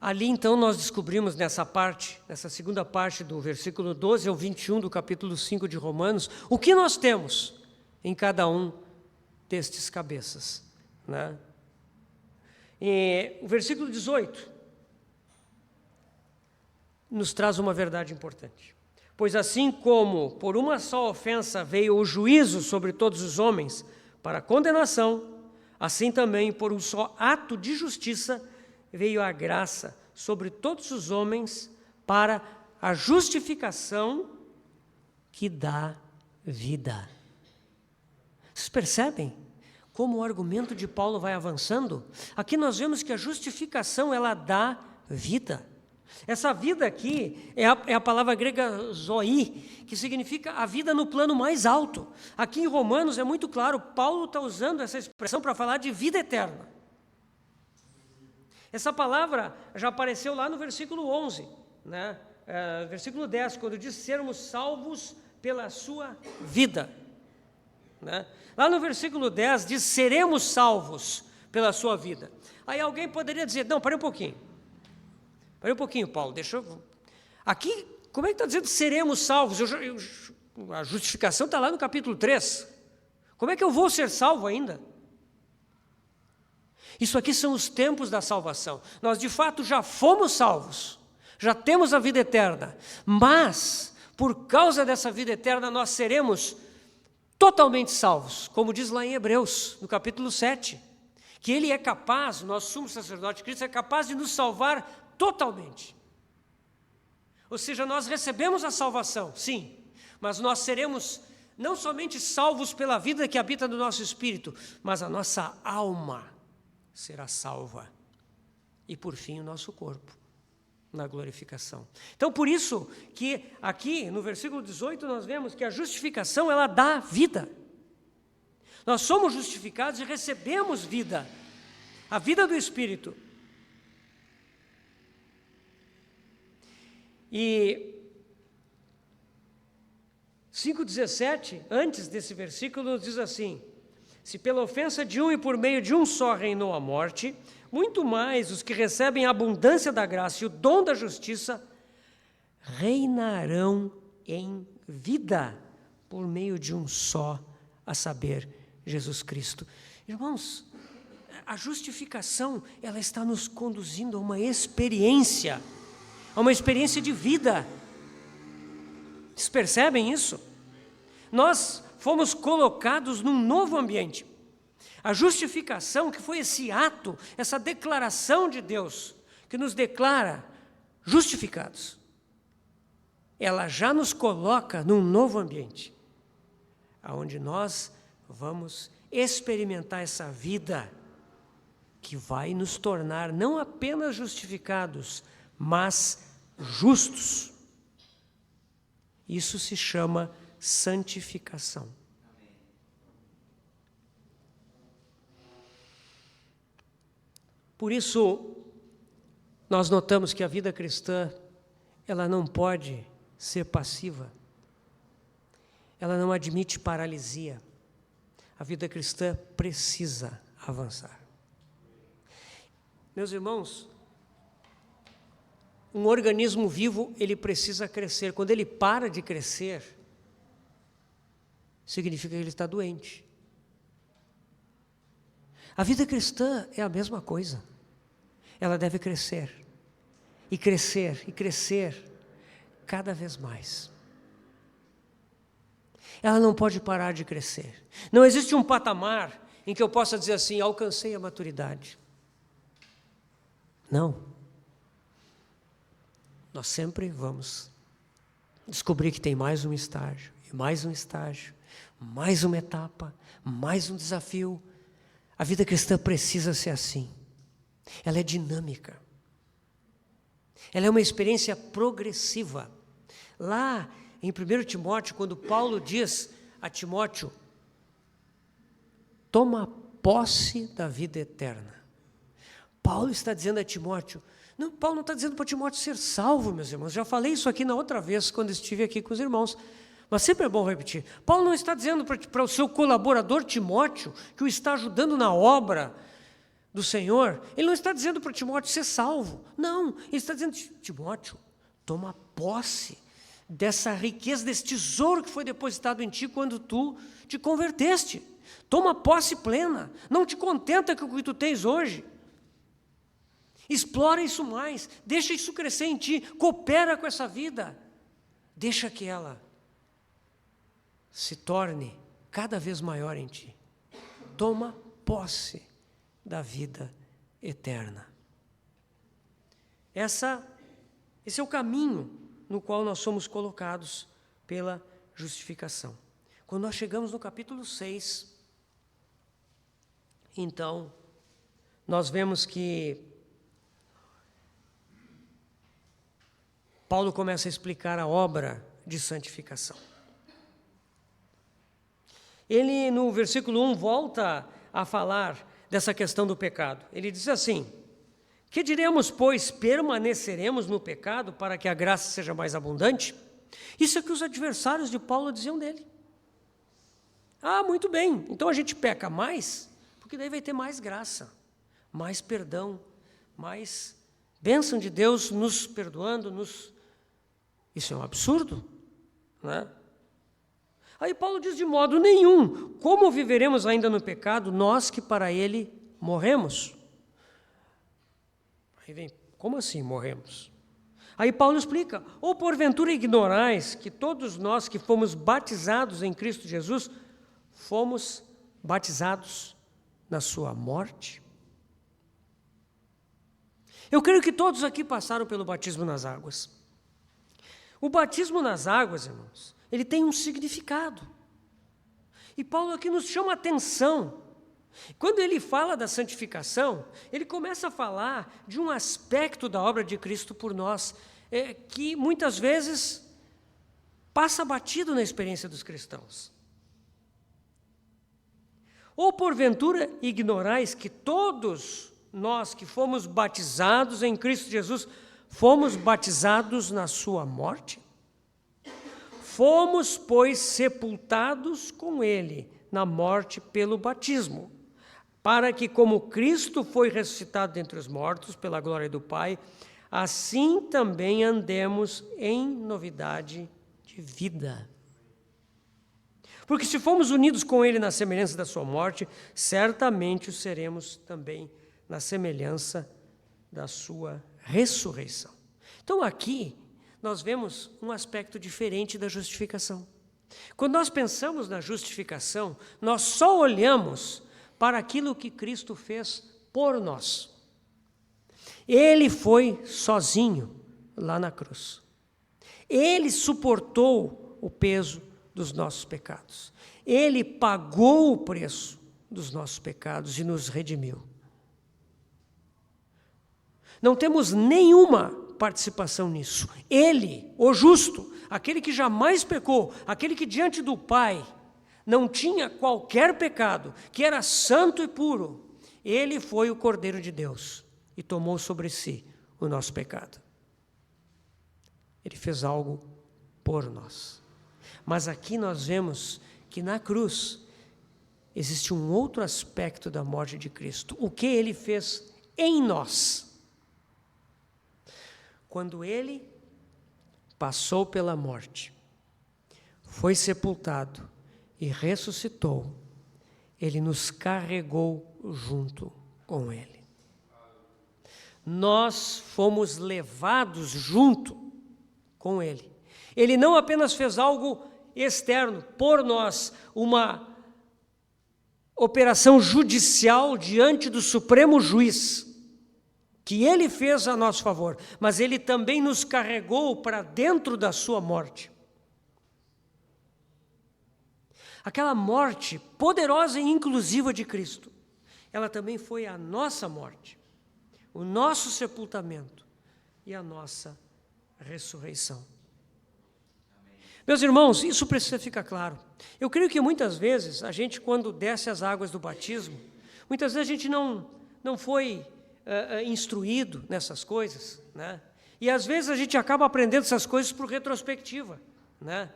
ali então nós descobrimos nessa segunda parte do versículo 12 ao 21 do capítulo 5 de Romanos, o que nós temos em cada um destes cabeças, né? E o versículo 18 nos traz uma verdade importante. Pois assim como por uma só ofensa veio o juízo sobre todos os homens para condenação, assim também por um só ato de justiça veio a graça sobre todos os homens para a justificação que dá vida. Vocês percebem como o argumento de Paulo vai avançando? Aqui nós vemos que a justificação ela dá vida. Essa vida aqui é a palavra grega zoe, que significa a vida no plano mais alto. Aqui em Romanos é muito claro, Paulo está usando essa expressão para falar de vida eterna. Essa palavra já apareceu lá no versículo 11, né? Versículo 10, quando diz sermos salvos pela sua vida. Né? Lá no versículo 10 diz seremos salvos pela sua vida. Aí alguém poderia dizer, não, peraí um pouquinho, Paulo, deixa eu... Aqui, como é que está dizendo seremos salvos? A justificação está lá no capítulo 3. Como é que eu vou ser salvo ainda? Isso aqui são os tempos da salvação. Nós, de fato, já fomos salvos, já temos a vida eterna, mas, por causa dessa vida eterna, nós seremos totalmente salvos, como diz lá em Hebreus, no capítulo 7, que Ele é capaz, o nosso sumo sacerdote Cristo é capaz de nos salvar totalmente. Ou seja, nós recebemos a salvação, sim, mas nós seremos não somente salvos pela vida que habita no nosso espírito, mas a nossa alma será salva. E por fim o nosso corpo, na glorificação. Então por isso que aqui no versículo 18 nós vemos que a justificação ela dá vida. Nós somos justificados e recebemos vida, a vida do Espírito. E 5,17, antes desse versículo, nos diz assim: se pela ofensa de um e por meio de um só reinou a morte, muito mais os que recebem a abundância da graça e o dom da justiça reinarão em vida por meio de um só, a saber, Jesus Cristo. Irmãos, a justificação, ela está nos conduzindo a uma experiência de vida. Vocês percebem isso? Nós fomos colocados num novo ambiente. A justificação, que foi esse ato, essa declaração de Deus, que nos declara justificados, ela já nos coloca num novo ambiente, onde nós vamos experimentar essa vida que vai nos tornar não apenas justificados, mas justos. Isso se chama santificação. Por isso, nós notamos que a vida cristã, ela não pode ser passiva. Ela não admite paralisia. A vida cristã precisa avançar. Meus irmãos, um organismo vivo, ele precisa crescer. Quando ele para de crescer, significa que ele está doente. A vida cristã é a mesma coisa. Ela deve crescer, e crescer, e crescer, cada vez mais. Ela não pode parar de crescer. Não existe um patamar em que eu possa dizer assim, alcancei a maturidade. Não. Nós sempre vamos descobrir que tem mais um estágio, e mais um estágio, mais uma etapa, mais um desafio. A vida cristã precisa ser assim. Ela é dinâmica. Ela é uma experiência progressiva. Lá em 1 Timóteo, quando Paulo diz a Timóteo, toma posse da vida eterna. Paulo está dizendo a Timóteo, não, Paulo não está dizendo para Timóteo ser salvo, meus irmãos. Já falei isso aqui na outra vez, quando estive aqui com os irmãos. Mas sempre é bom repetir. Paulo não está dizendo para o seu colaborador Timóteo, que o está ajudando na obra do Senhor, ele não está dizendo para Timóteo ser salvo. Não, ele está dizendo, Timóteo, toma posse dessa riqueza, desse tesouro que foi depositado em ti quando tu te converteste. Toma posse plena. Não te contenta com o que tu tens hoje. Explora isso mais. Deixa isso crescer em ti. Coopera com essa vida. Deixa que ela se torne cada vez maior em ti. Toma posse da vida eterna. Esse é o caminho no qual nós somos colocados pela justificação. Quando nós chegamos no capítulo 6, então, nós vemos que Paulo começa a explicar a obra de santificação. Ele, no versículo 1, volta a falar dessa questão do pecado. Ele diz assim, que diremos, pois, permaneceremos no pecado para que a graça seja mais abundante? Isso é que os adversários de Paulo diziam dele. Ah, muito bem, então a gente peca mais, porque daí vai ter mais graça, mais perdão, mais bênção de Deus nos perdoando, Isso é um absurdo, não é? Aí Paulo diz de modo nenhum, como viveremos ainda no pecado, nós que para ele morremos? Aí vem, como assim morremos? Aí Paulo explica, ou porventura ignorais que todos nós que fomos batizados em Cristo Jesus, fomos batizados na sua morte? Eu creio que todos aqui passaram pelo batismo nas águas. O batismo nas águas, irmãos, ele tem um significado. E Paulo aqui nos chama a atenção. Quando ele fala da santificação, ele começa a falar de um aspecto da obra de Cristo por nós, que muitas vezes passa batido na experiência dos cristãos. Ou porventura ignorais que todos nós que fomos batizados em Cristo Jesus, fomos batizados na sua morte? Fomos, pois, sepultados com ele na morte pelo batismo, para que, como Cristo foi ressuscitado dentre os mortos pela glória do Pai, assim também andemos em novidade de vida. Porque se fomos unidos com ele na semelhança da sua morte, certamente o seremos também na semelhança da sua ressurreição. Então aqui nós vemos um aspecto diferente da justificação. Quando nós pensamos na justificação, nós só olhamos para aquilo que Cristo fez por nós. Ele foi sozinho lá na cruz. Ele suportou o peso dos nossos pecados. Ele pagou o preço dos nossos pecados e nos redimiu. Não temos nenhuma participação nisso. Ele, o justo, aquele que jamais pecou, aquele que diante do Pai não tinha qualquer pecado, que era santo e puro, ele foi o Cordeiro de Deus e tomou sobre si o nosso pecado. Ele fez algo por nós. Mas aqui nós vemos que na cruz existe um outro aspecto da morte de Cristo. O que ele fez em nós. Quando ele passou pela morte, foi sepultado e ressuscitou, ele nos carregou junto com ele. Nós fomos levados junto com ele. Ele não apenas fez algo externo por nós, uma operação judicial diante do Supremo Juiz, que ele fez a nosso favor, mas ele também nos carregou para dentro da sua morte. Aquela morte poderosa e inclusiva de Cristo, ela também foi a nossa morte, o nosso sepultamento e a nossa ressurreição. Meus irmãos, isso precisa ficar claro. Eu creio que muitas vezes, a gente quando desce as águas do batismo, muitas vezes a gente não foi instruído nessas coisas, né? E às vezes a gente acaba aprendendo essas coisas por retrospectiva, né?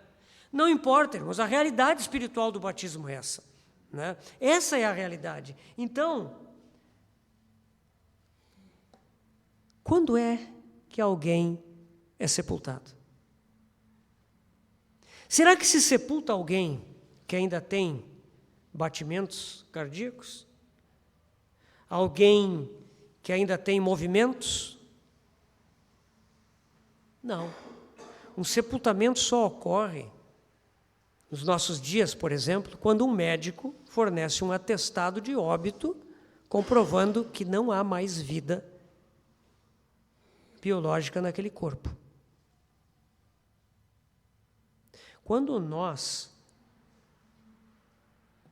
Não importa, irmãos, a realidade espiritual do batismo é essa, né? Essa é a realidade. Então, quando é que alguém é sepultado? Será que se sepulta alguém que ainda tem batimentos cardíacos? Alguém que ainda tem movimentos? Não. Um sepultamento só ocorre nos nossos dias, por exemplo, quando um médico fornece um atestado de óbito comprovando que não há mais vida biológica naquele corpo. Quando nós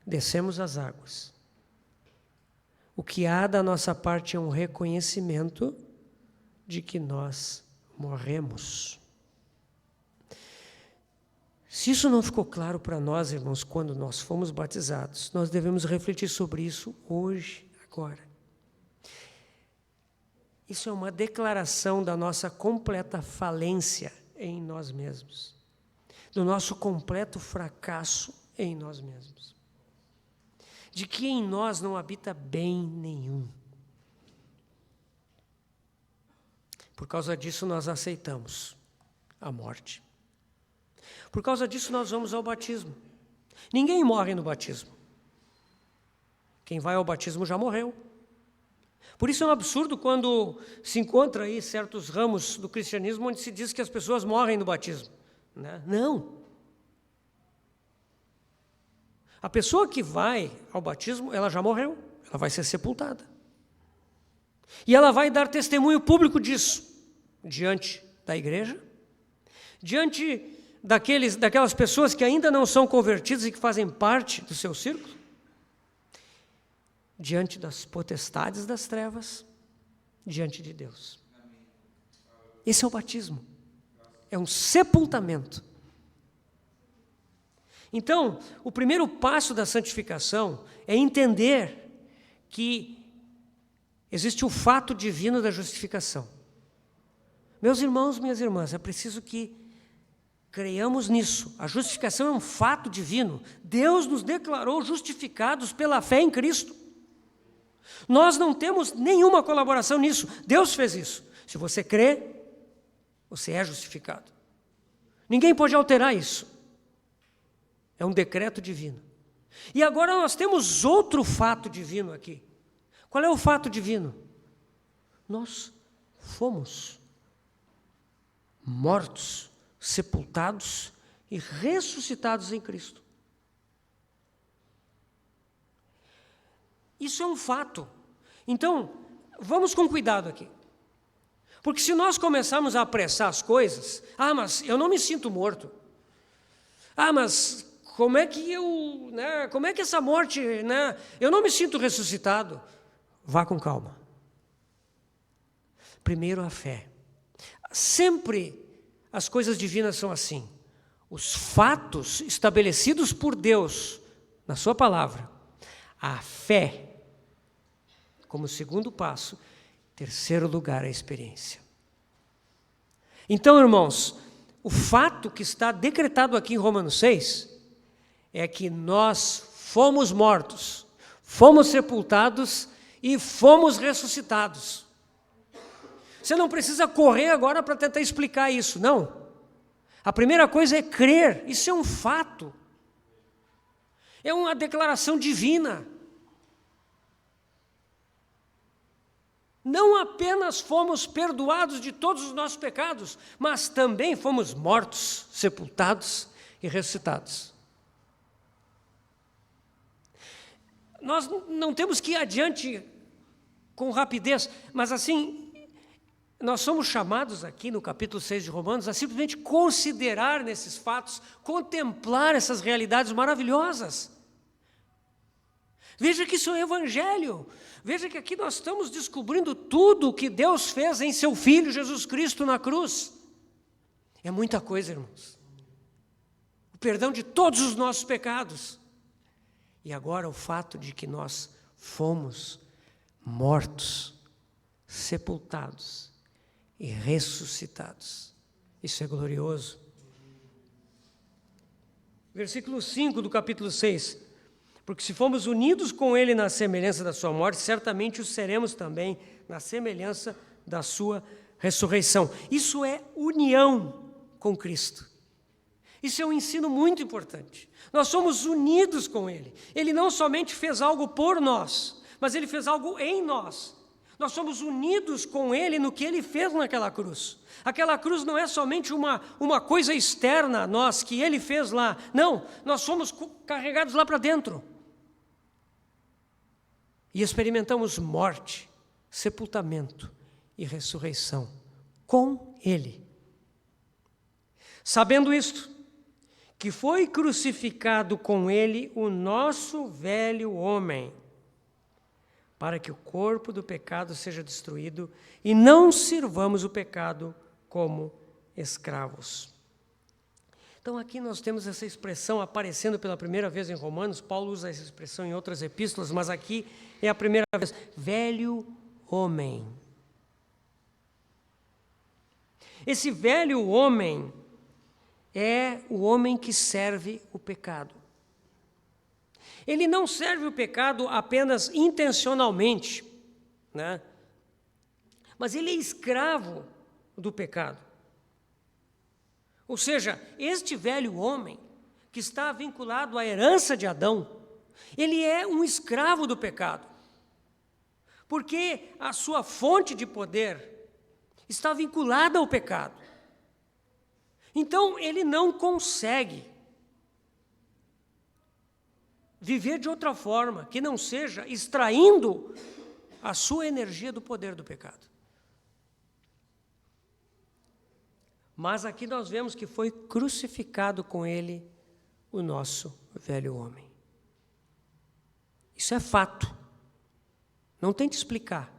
descemos as águas, o que há da nossa parte é um reconhecimento de que nós morremos. Se isso não ficou claro para nós, irmãos, quando nós fomos batizados, nós devemos refletir sobre isso hoje, agora. Isso é uma declaração da nossa completa falência em nós mesmos, do nosso completo fracasso em nós mesmos, de que em nós não habita bem nenhum. Por causa disso nós aceitamos a morte. Por causa disso nós vamos ao batismo. Ninguém morre no batismo. Quem vai ao batismo já morreu. Por isso é um absurdo quando se encontra aí certos ramos do cristianismo onde se diz que as pessoas morrem no batismo, né? Não. A pessoa que vai ao batismo, ela já morreu, ela vai ser sepultada. E ela vai dar testemunho público disso, diante da igreja, diante daquelas pessoas que ainda não são convertidas e que fazem parte do seu círculo, diante das potestades das trevas, diante de Deus. Esse é o batismo, é um sepultamento. Então, o primeiro passo da santificação é entender que existe o fato divino da justificação. Meus irmãos, minhas irmãs, é preciso que creiamos nisso. A justificação é um fato divino. Deus nos declarou justificados pela fé em Cristo. Nós não temos nenhuma colaboração nisso. Deus fez isso. Se você crê, você é justificado. Ninguém pode alterar isso. É um decreto divino. E agora nós temos outro fato divino aqui. Qual é o fato divino? Nós fomos mortos, sepultados e ressuscitados em Cristo. Isso é um fato. Então, vamos com cuidado aqui. Porque se nós começarmos a apressar as coisas, mas eu não me sinto morto. Mas como é que como é que essa morte, eu não me sinto ressuscitado. Vá com calma. Primeiro a fé. Sempre as coisas divinas são assim. Os fatos estabelecidos por Deus na sua palavra. A fé como segundo passo. Terceiro lugar, a experiência. Então, irmãos, o fato que está decretado aqui em Romanos 6 é que nós fomos mortos, fomos sepultados e fomos ressuscitados. Você não precisa correr agora para tentar explicar isso, não. A primeira coisa é crer, isso é um fato. É uma declaração divina. Não apenas fomos perdoados de todos os nossos pecados, mas também fomos mortos, sepultados e ressuscitados. Nós não temos que ir adiante com rapidez, mas assim, nós somos chamados aqui no capítulo 6 de Romanos a simplesmente considerar nesses fatos, contemplar essas realidades maravilhosas. Veja que isso é o Evangelho. Veja que aqui nós estamos descobrindo tudo o que Deus fez em seu Filho Jesus Cristo na cruz. É muita coisa, irmãos. O perdão de todos os nossos pecados. E agora o fato de que nós fomos mortos, sepultados e ressuscitados. Isso é glorioso. Versículo 5 do capítulo 6. Porque se fomos unidos com Ele na semelhança da sua morte, certamente o seremos também na semelhança da sua ressurreição. Isso é união com Cristo. Isso é um ensino muito importante. Nós somos unidos com Ele. Ele não somente fez algo por nós, mas Ele fez algo em nós. Nós somos unidos com Ele no que Ele fez naquela cruz. Aquela cruz não é somente uma coisa externa a nós, que Ele fez lá. Não, nós somos carregados lá para dentro. E experimentamos morte, sepultamento e ressurreição com Ele. Sabendo isto, que foi crucificado com Ele o nosso velho homem, para que o corpo do pecado seja destruído e não sirvamos o pecado como escravos. Então aqui nós temos essa expressão aparecendo pela primeira vez em Romanos. Paulo usa essa expressão em outras epístolas, mas aqui é a primeira vez. Velho homem. Esse velho homem é o homem que serve o pecado. Ele não serve o pecado apenas intencionalmente, mas ele é escravo do pecado. Ou seja, este velho homem, que está vinculado à herança de Adão, ele é um escravo do pecado, porque a sua fonte de poder está vinculada ao pecado. Então, ele não consegue viver de outra forma, que não seja extraindo a sua energia do poder do pecado. Mas aqui nós vemos que foi crucificado com Ele o nosso velho homem. Isso é fato. Não tente explicar.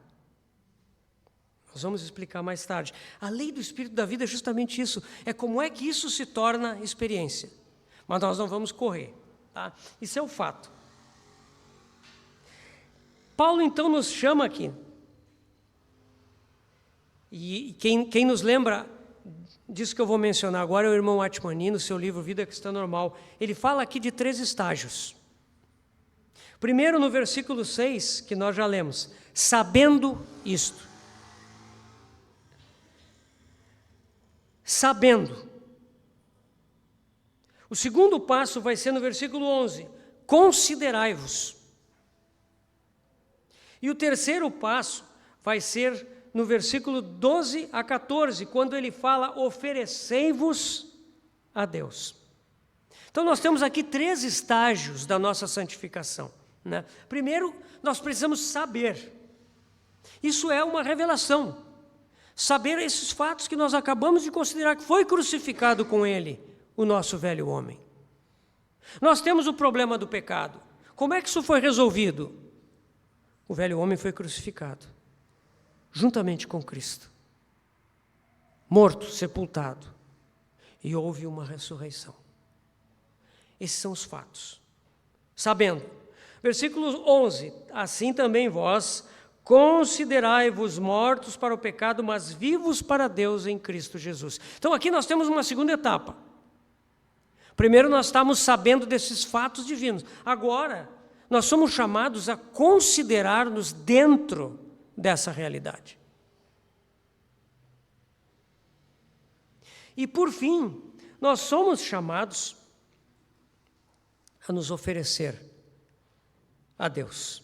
Nós vamos explicar mais tarde. A lei do Espírito da vida é justamente isso. É como é que isso se torna experiência. Mas nós não vamos correr. Tá? Isso é o fato. Paulo então nos chama aqui. E quem nos lembra disso que eu vou mencionar agora é o irmão Atmani, no seu livro Vida Cristã Normal. Ele fala aqui de 3 estágios. Primeiro, no versículo 6, que nós já lemos, sabendo isto. Sabendo. O segundo passo vai ser no versículo 11, considerai-vos. E o terceiro passo vai ser no versículo 12 a 14, quando ele fala: oferecei-vos a Deus. Então nós temos aqui 3 estágios da nossa santificação, né? Primeiro, nós precisamos saber. Isso é uma revelação. Saber esses fatos que nós acabamos de considerar, que foi crucificado com ele o nosso velho homem. Nós temos o problema do pecado. Como é que isso foi resolvido? O velho homem foi crucificado, juntamente com Cristo, morto, sepultado, e houve uma ressurreição. Esses são os fatos. Sabendo. Versículo 11. Assim também vós considerai-vos mortos para o pecado, mas vivos para Deus em Cristo Jesus. Então aqui nós temos uma segunda etapa. Primeiro nós estamos sabendo desses fatos divinos. Agora, nós somos chamados a considerar-nos dentro dessa realidade. E por fim, nós somos chamados a nos oferecer a Deus.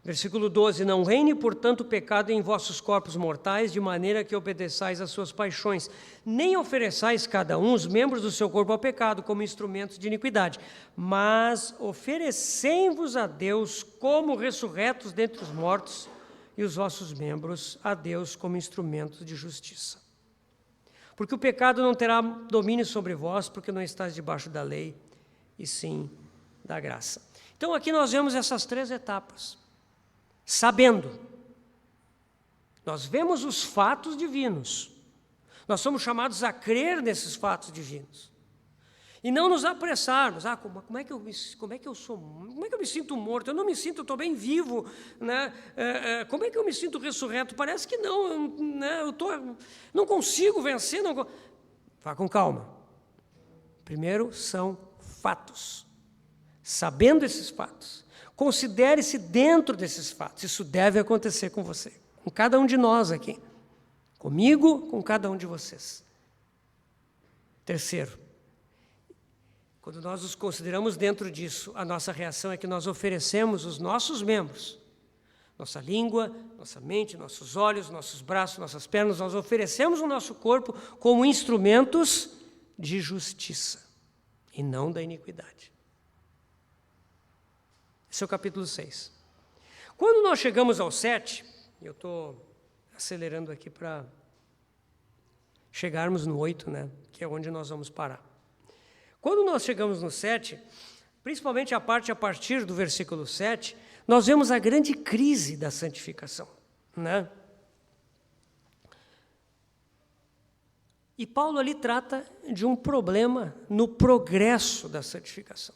Versículo 12: não reine, portanto, o pecado em vossos corpos mortais, de maneira que obedeçais às suas paixões, nem ofereçais cada um os membros do seu corpo ao pecado como instrumentos de iniquidade, mas oferecei-vos a Deus como ressurretos dentre os mortos, e os vossos membros a Deus como instrumentos de justiça. Porque o pecado não terá domínio sobre vós, porque não estáis debaixo da lei, e sim da graça. Então aqui nós vemos essas 3 etapas. Sabendo, nós vemos os fatos divinos, nós somos chamados a crer nesses fatos divinos, e não nos apressarmos. Como é que eu me sinto morto? Eu não me sinto, eu estou bem vivo, né? Como é que eu me sinto ressurreto? Parece que não, né? Não consigo vencer. Vá com calma. Primeiro são fatos. Sabendo esses fatos, considere-se dentro desses fatos. Isso deve acontecer com você, com cada um de nós aqui, comigo, com cada um de vocês. Terceiro, quando nós nos consideramos dentro disso, a nossa reação é que nós oferecemos os nossos membros, nossa língua, nossa mente, nossos olhos, nossos braços, nossas pernas, nós oferecemos o nosso corpo como instrumentos de justiça e não da iniquidade. Esse é o capítulo 6. Quando nós chegamos ao 7, eu estou acelerando aqui para chegarmos no 8, né? Que é onde nós vamos parar. Quando nós chegamos no 7, principalmente a partir do versículo 7, nós vemos a grande crise da santificação, né? E Paulo ali trata de um problema no progresso da santificação.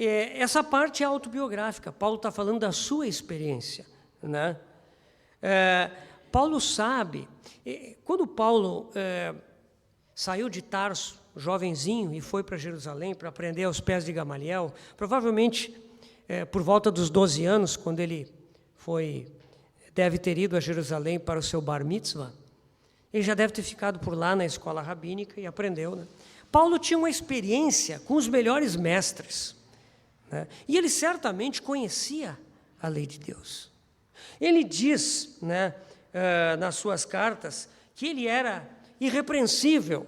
Essa parte é autobiográfica. Paulo está falando da sua experiência, né? Paulo sabe, quando Paulo saiu de Tarso, jovenzinho, e foi para Jerusalém para aprender aos pés de Gamaliel, provavelmente por volta dos 12 anos, quando ele deve ter ido a Jerusalém para o seu bar mitzvah, ele já deve ter ficado por lá na escola rabínica e aprendeu, né? Paulo tinha uma experiência com os melhores mestres, né? E ele certamente conhecia a lei de Deus. Ele diz, né, nas suas cartas, que ele era irrepreensível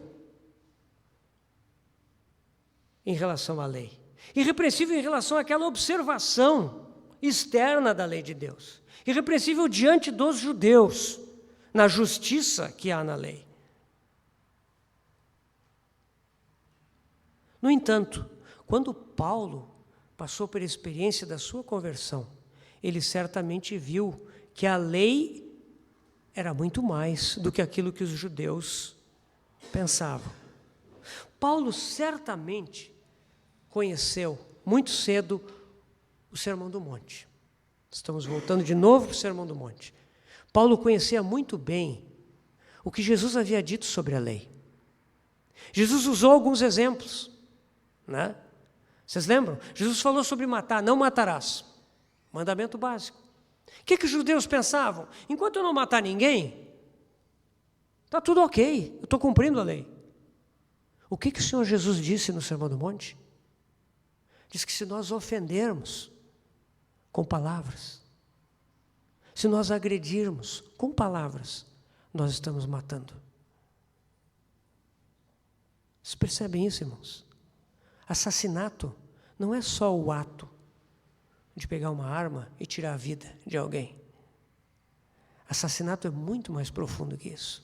em relação à lei, irrepreensível em relação àquela observação externa da lei de Deus, irrepreensível diante dos judeus, na justiça que há na lei. No entanto, quando Paulo passou pela experiência da sua conversão, ele certamente viu que a lei era muito mais do que aquilo que os judeus pensavam. Paulo certamente conheceu muito cedo o Sermão do Monte. Estamos voltando de novo para o Sermão do Monte. Paulo conhecia muito bem o que Jesus havia dito sobre a lei. Jesus usou alguns exemplos, né? Vocês lembram? Jesus falou sobre matar, não matarás. Mandamento básico. O que os judeus pensavam? Enquanto eu não matar ninguém, está tudo ok, eu estou cumprindo a lei. O que o Senhor Jesus disse no Sermão do Monte? Diz que se nós ofendermos com palavras, se nós agredirmos com palavras, nós estamos matando. Vocês percebem isso, irmãos? Assassinato não é só o ato de pegar uma arma e tirar a vida de alguém. Assassinato é muito mais profundo que isso.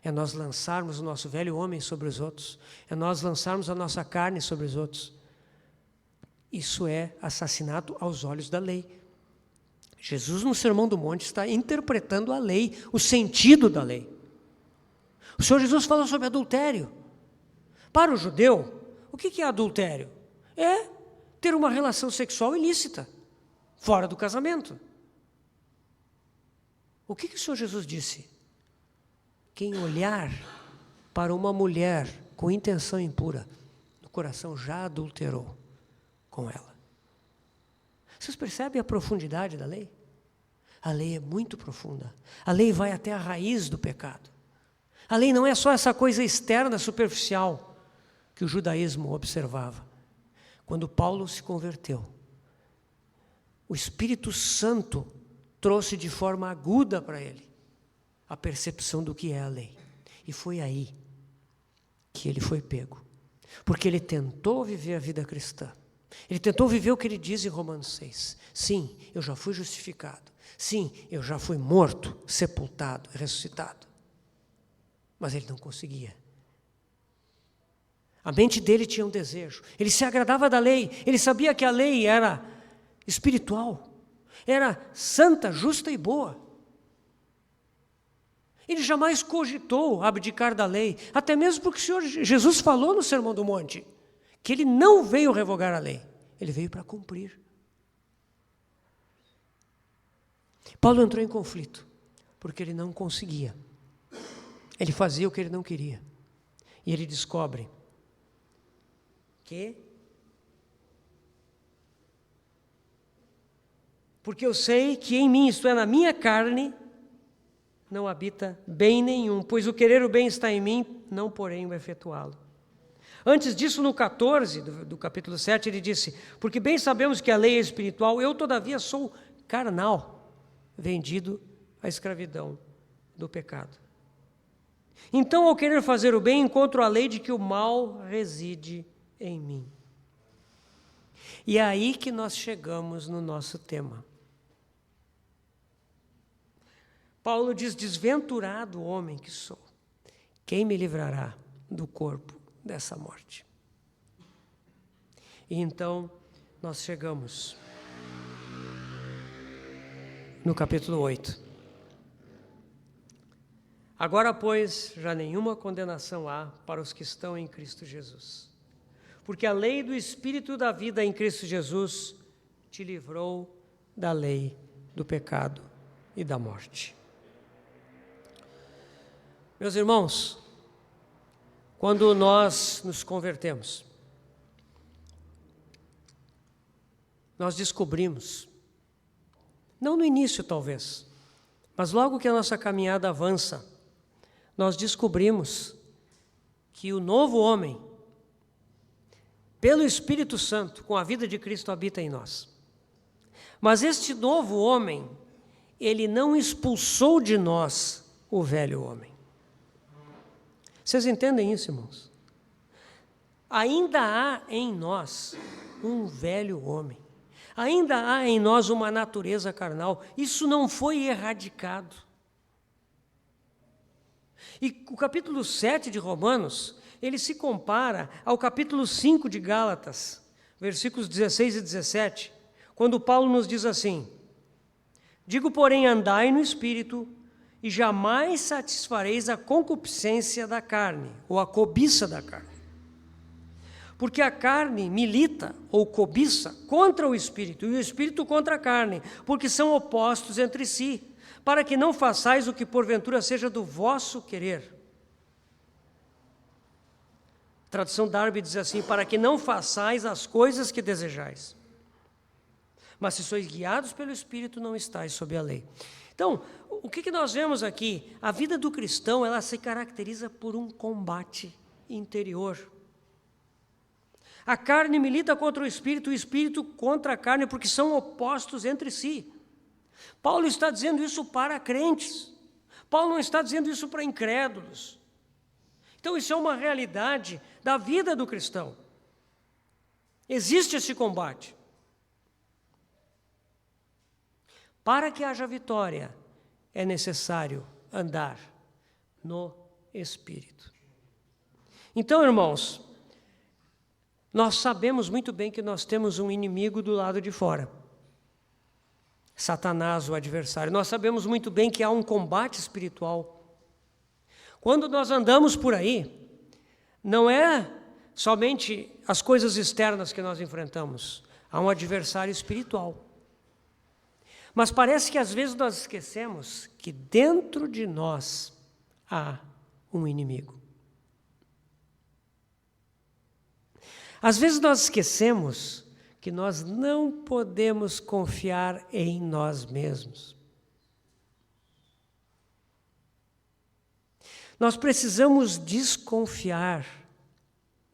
É nós lançarmos o nosso velho homem sobre os outros. É nós lançarmos a nossa carne sobre os outros. Isso é assassinato aos olhos da lei. Jesus, no Sermão do Monte, está interpretando a lei, o sentido da lei. O Senhor Jesus falou sobre adultério. Para o judeu, o que é adultério? É ter uma relação sexual ilícita, fora do casamento. O que o Senhor Jesus disse? Quem olhar para uma mulher com intenção impura, no coração já adulterou com ela. Vocês percebem a profundidade da lei? A lei é muito profunda. A lei vai até a raiz do pecado. A lei não é só essa coisa externa, superficial, que o judaísmo observava. Quando Paulo se converteu, o Espírito Santo trouxe de forma aguda para ele a percepção do que é a lei. E foi aí que ele foi pego. Porque ele tentou viver a vida cristã. Ele tentou viver o que ele diz em Romanos 6. Sim, eu já fui justificado. Sim, eu já fui morto, sepultado, ressuscitado. Mas ele não conseguia. A mente dele tinha um desejo. Ele se agradava da lei. Ele sabia que a lei era espiritual. Era santa, justa e boa. Ele jamais cogitou abdicar da lei. Até mesmo porque o Senhor Jesus falou no Sermão do Monte que ele não veio revogar a lei. Ele veio para cumprir. Paulo entrou em conflito porque ele não conseguia. Ele fazia o que ele não queria. E ele descobre que porque eu sei que em mim, isto é, na minha carne, não habita bem nenhum, pois o querer o bem está em mim, não porém o efetuá-lo. Antes disso, no 14 do capítulo 7, ele disse, porque bem sabemos que a lei é espiritual, eu todavia sou carnal, vendido à escravidão do pecado. Então, ao querer fazer o bem, encontro a lei de que o mal reside em mim. E é aí que nós chegamos no nosso tema. Paulo diz, desventurado homem que sou, quem me livrará do corpo dessa morte? E então, nós chegamos no capítulo 8. Agora, pois, já nenhuma condenação há para os que estão em Cristo Jesus. Porque a lei do Espírito da vida em Cristo Jesus te livrou da lei do pecado e da morte. Meus irmãos, quando nós nos convertemos, nós descobrimos, não no início talvez, mas logo que a nossa caminhada avança, nós descobrimos que o novo homem, pelo Espírito Santo, com a vida de Cristo, habita em nós. Mas este novo homem, ele não expulsou de nós o velho homem. Vocês entendem isso, irmãos? Ainda há em nós um velho homem. Ainda há em nós uma natureza carnal. Isso não foi erradicado. E o capítulo 7 de Romanos, ele se compara ao capítulo 5 de Gálatas, versículos 16 e 17, quando Paulo nos diz assim, digo, porém, andai no Espírito, e jamais satisfareis a concupiscência da carne, ou a cobiça da carne. Porque a carne milita, ou cobiça, contra o Espírito, e o Espírito contra a carne, porque são opostos entre si, para que não façais o que porventura seja do vosso querer. A tradução Darby diz assim, para que não façais as coisas que desejais. Mas se sois guiados pelo Espírito, não estáis sob a lei. Então, o que nós vemos aqui? A vida do cristão, ela se caracteriza por um combate interior. A carne milita contra o espírito contra a carne, porque são opostos entre si. Paulo está dizendo isso para crentes. Paulo não está dizendo isso para incrédulos. Então isso é uma realidade da vida do cristão. Existe esse combate. Para que haja vitória, é necessário andar no Espírito. Então, irmãos, nós sabemos muito bem que nós temos um inimigo do lado de fora. Satanás, o adversário. Nós sabemos muito bem que há um combate espiritual. Quando nós andamos por aí, não é somente as coisas externas que nós enfrentamos. Há um adversário espiritual. Mas parece que às vezes nós esquecemos que dentro de nós há um inimigo. Às vezes nós esquecemos que nós não podemos confiar em nós mesmos. Nós precisamos desconfiar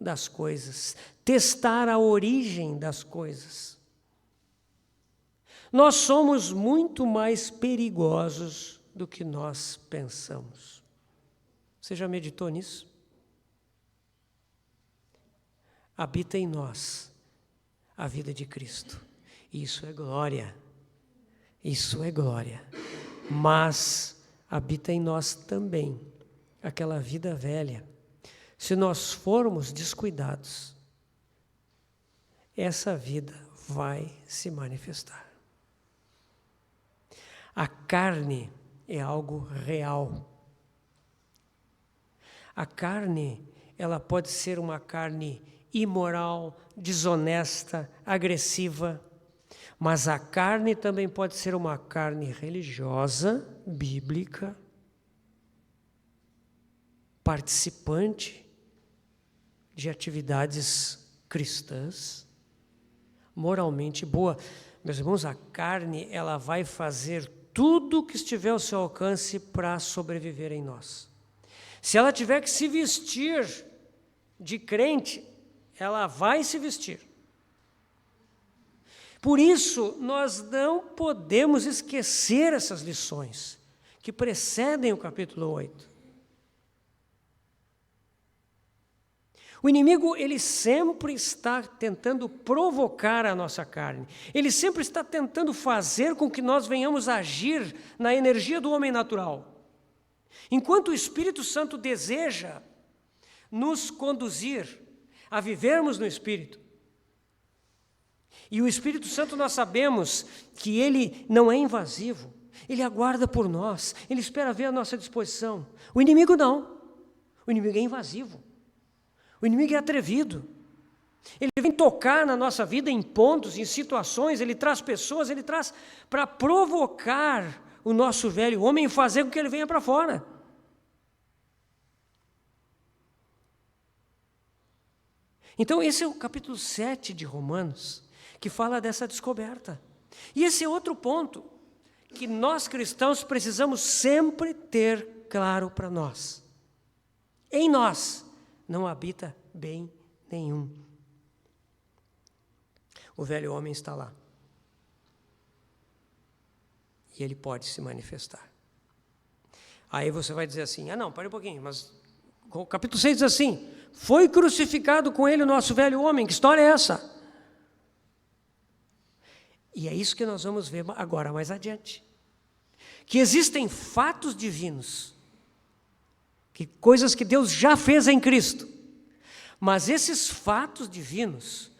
das coisas, testar a origem das coisas. Nós somos muito mais perigosos do que nós pensamos. Você já meditou nisso? Habita em nós a vida de Cristo. Isso é glória. Isso é glória. Mas habita em nós também aquela vida velha. Se nós formos descuidados, essa vida vai se manifestar. A carne é algo real. A carne, ela pode ser uma carne imoral, desonesta, agressiva, mas a carne também pode ser uma carne religiosa, bíblica, participante de atividades cristãs, moralmente boa. Meus irmãos, a carne, ela vai fazer tudo o que estiver ao seu alcance para sobreviver em nós. Se ela tiver que se vestir de crente, ela vai se vestir. Por isso, nós não podemos esquecer essas lições que precedem o capítulo 8. O inimigo, ele sempre está tentando provocar a nossa carne. Ele sempre está tentando fazer com que nós venhamos agir na energia do homem natural. Enquanto o Espírito Santo deseja nos conduzir a vivermos no Espírito, e o Espírito Santo nós sabemos que ele não é invasivo, ele aguarda por nós, ele espera ver a nossa disposição. O inimigo não, o inimigo é invasivo. O inimigo é atrevido. Ele vem tocar na nossa vida em pontos, em situações, ele traz pessoas, ele traz para provocar o nosso velho homem e fazer com que ele venha para fora. Então esse é o capítulo 7 de Romanos, que fala dessa descoberta. E esse é outro ponto que nós cristãos precisamos sempre ter claro para nós. Em nós não habita bem nenhum. O velho homem está lá. E ele pode se manifestar. Aí você vai dizer assim, não, para um pouquinho, mas o capítulo 6 diz assim, foi crucificado com ele o nosso velho homem, que história é essa? E é isso que nós vamos ver agora mais adiante. Que existem fatos divinos, que coisas que Deus já fez em Cristo. Mas esses fatos divinos,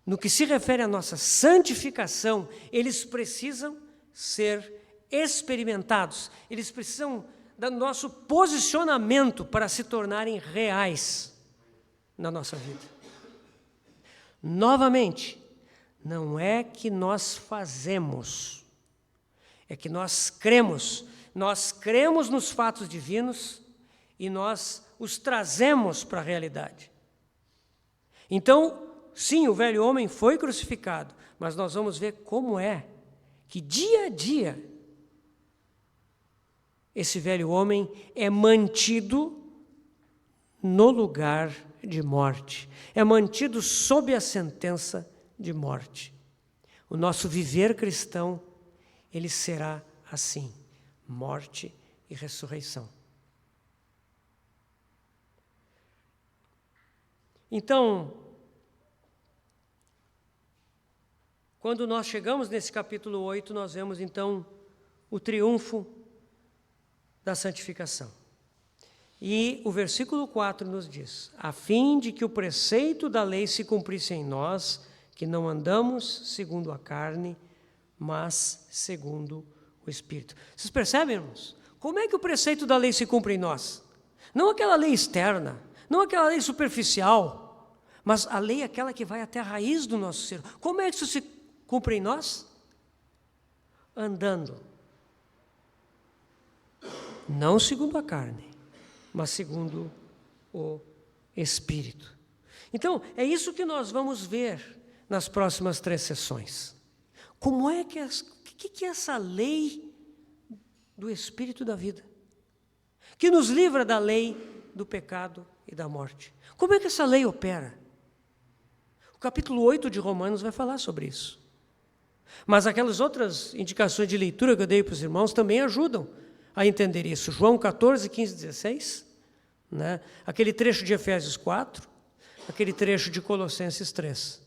no que se refere à nossa santificação, eles precisam ser experimentados. Eles precisam do nosso posicionamento para se tornarem reais na nossa vida. Novamente, não é que nós fazemos, é que nós cremos. Nós cremos nos fatos divinos e nós os trazemos para a realidade. Então, sim, o velho homem foi crucificado, mas nós vamos ver como é que dia a dia esse velho homem é mantido no lugar de morte, é mantido sob a sentença de morte. O nosso viver cristão, ele será assim, morte e ressurreição. Então, quando nós chegamos nesse capítulo 8, nós vemos então o triunfo da santificação. E o versículo 4 nos diz: a fim de que o preceito da lei se cumprisse em nós, que não andamos segundo a carne, mas segundo o Espírito. Vocês percebem, irmãos? Como é que o preceito da lei se cumpre em nós? Não aquela lei externa, não aquela lei superficial, mas a lei é aquela que vai até a raiz do nosso ser. Como é que isso se cumpre em nós? Andando. Não segundo a carne, mas segundo o Espírito. Então, é isso que nós vamos ver nas próximas 3 sessões. Como é que que é essa lei do Espírito da vida? Que nos livra da lei do pecado e da morte. Como é que essa lei opera? O capítulo 8 de Romanos vai falar sobre isso. Mas aquelas outras indicações de leitura que eu dei para os irmãos também ajudam a entender isso. João 14, 15, 16, né? Aquele trecho de Efésios 4, aquele trecho de Colossenses 3.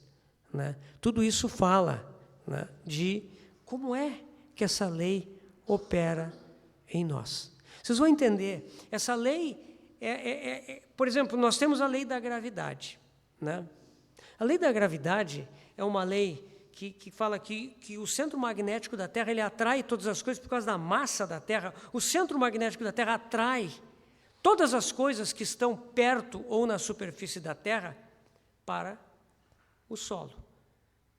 Né? Tudo isso fala, né, de como é que essa lei opera em nós. Vocês vão entender, essa lei, por exemplo, nós temos a lei da gravidade. Né? A lei da gravidade é uma lei que fala que o centro magnético da Terra ele atrai todas as coisas por causa da massa da Terra. O centro magnético da Terra atrai todas as coisas que estão perto ou na superfície da Terra para o solo.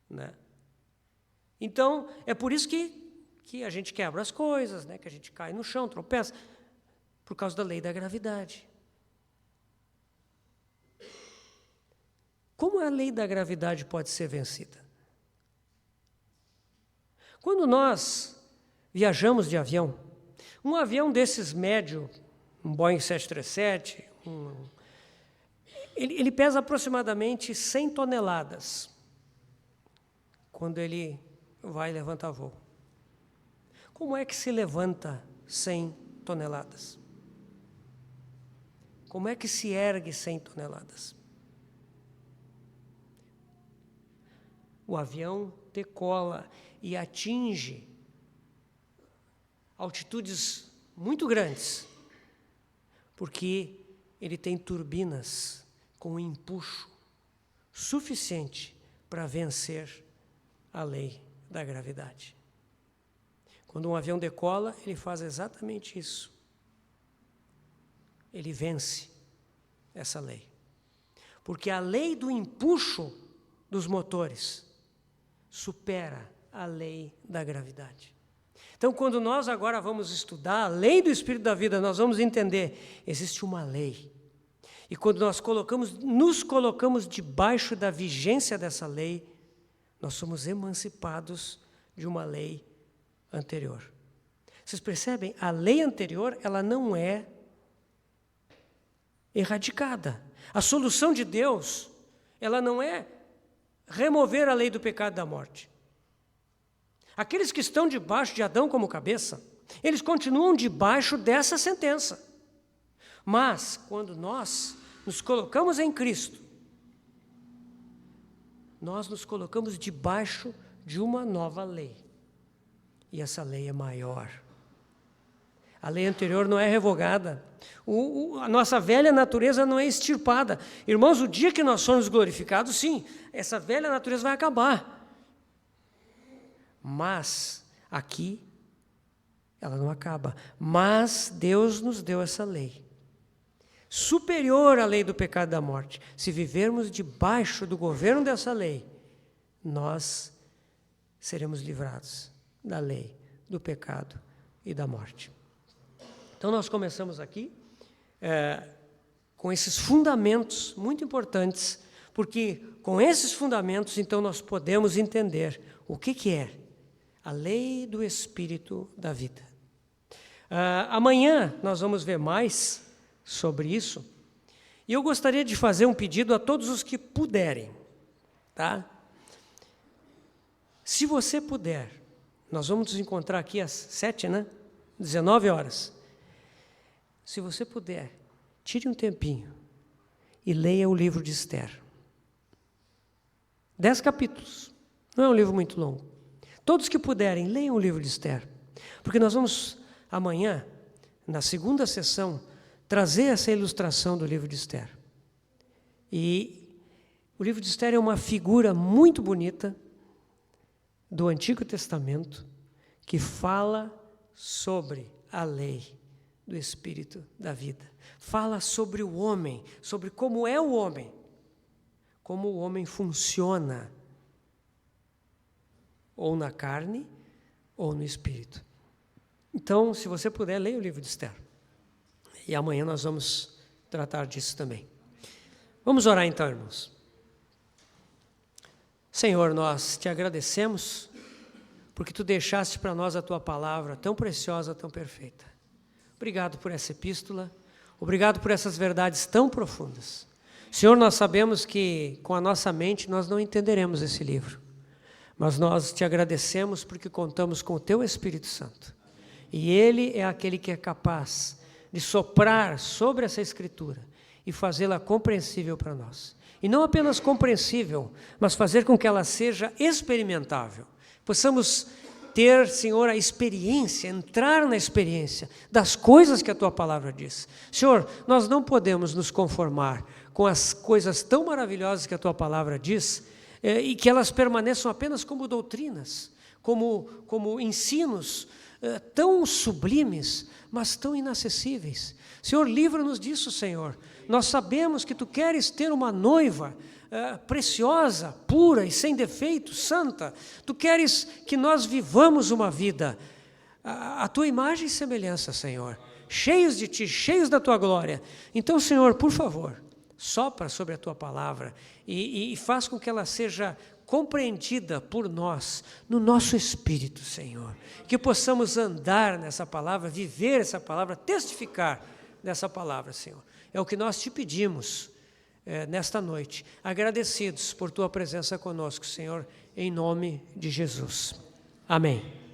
Né? Então, é por isso que a gente quebra as coisas, né? Que a gente cai no chão, tropeça, por causa da lei da gravidade. Como a lei da gravidade pode ser vencida? Quando nós viajamos de avião, um avião desses médio, um Boeing 737, ele pesa aproximadamente 100 toneladas quando ele vai levantar voo. Como é que se levanta 100 toneladas? Como é que se ergue 100 toneladas? O avião decola e atinge altitudes muito grandes, porque ele tem turbinas com empuxo suficiente para vencer a lei da gravidade. Quando um avião decola, ele faz exatamente isso. Ele vence essa lei. Porque a lei do empuxo dos motores supera a lei da gravidade. Então, quando nós agora vamos estudar a lei do Espírito da vida, nós vamos entender, existe uma lei. E quando nós nos colocamos debaixo da vigência dessa lei, nós somos emancipados de uma lei anterior. Vocês percebem? A lei anterior, ela não é erradicada. A solução de Deus, ela não é remover a lei do pecado e da morte. Aqueles que estão debaixo de Adão como cabeça, eles continuam debaixo dessa sentença. Mas, quando nós nos colocamos em Cristo, nós nos colocamos debaixo de uma nova lei. E essa lei é maior. A lei anterior não é revogada. A nossa velha natureza não é extirpada. Irmãos, o dia que nós somos glorificados, sim, essa velha natureza vai acabar. Mas, aqui, ela não acaba. Mas Deus nos deu essa lei. Superior à lei do pecado e da morte. Se vivermos debaixo do governo dessa lei, nós seremos livrados da lei do pecado e da morte. Então, nós começamos aqui com esses fundamentos muito importantes, porque com esses fundamentos, então, nós podemos entender o que é a lei do Espírito da vida. Amanhã nós vamos ver mais sobre isso, E eu gostaria de fazer um pedido a todos os que puderem, tá? Se você puder, nós vamos nos encontrar aqui às 7, né? 19 horas. Se você puder, tire um tempinho e leia o livro de Esther. 10 capítulos, não é um livro muito longo. Todos que puderem, leiam o livro de Esther, porque nós vamos amanhã, na segunda sessão, trazer essa ilustração do livro de Esther. E o livro de Esther é uma figura muito bonita do Antigo Testamento que fala sobre a lei do Espírito da vida. Fala sobre o homem, sobre como é o homem, como o homem funciona, ou na carne, ou no Espírito. Então, se você puder, leia o livro de Esther. E amanhã nós vamos tratar disso também. Vamos orar então, irmãos. Senhor, nós te agradecemos porque tu deixaste para nós a tua palavra tão preciosa, tão perfeita. Obrigado por essa epístola, obrigado por essas verdades tão profundas. Senhor, nós sabemos que com a nossa mente nós não entenderemos esse livro, mas nós te agradecemos porque contamos com o teu Espírito Santo. E ele é aquele que é capaz de soprar sobre essa Escritura e fazê-la compreensível para nós. E não apenas compreensível, mas fazer com que ela seja experimentável. Possamos ter, Senhor, a experiência, entrar na experiência das coisas que a Tua palavra diz. Senhor, nós não podemos nos conformar com as coisas tão maravilhosas que a Tua palavra diz e que elas permaneçam apenas como doutrinas, como ensinos tão sublimes, mas tão inacessíveis. Senhor, livra-nos disso, Senhor. Nós sabemos que Tu queres ter uma noiva preciosa, pura e sem defeito, santa. Tu queres que nós vivamos uma vida à Tua imagem e semelhança, Senhor, cheios de Ti, cheios da Tua glória. Então, Senhor, por favor, sopra sobre a Tua palavra e faz com que ela seja compreendida por nós, no nosso espírito, Senhor. Que possamos andar nessa palavra, viver essa palavra, testificar dessa palavra, Senhor. É o que nós te pedimos nesta noite, agradecidos por Tua presença conosco, Senhor, em nome de Jesus. Amém.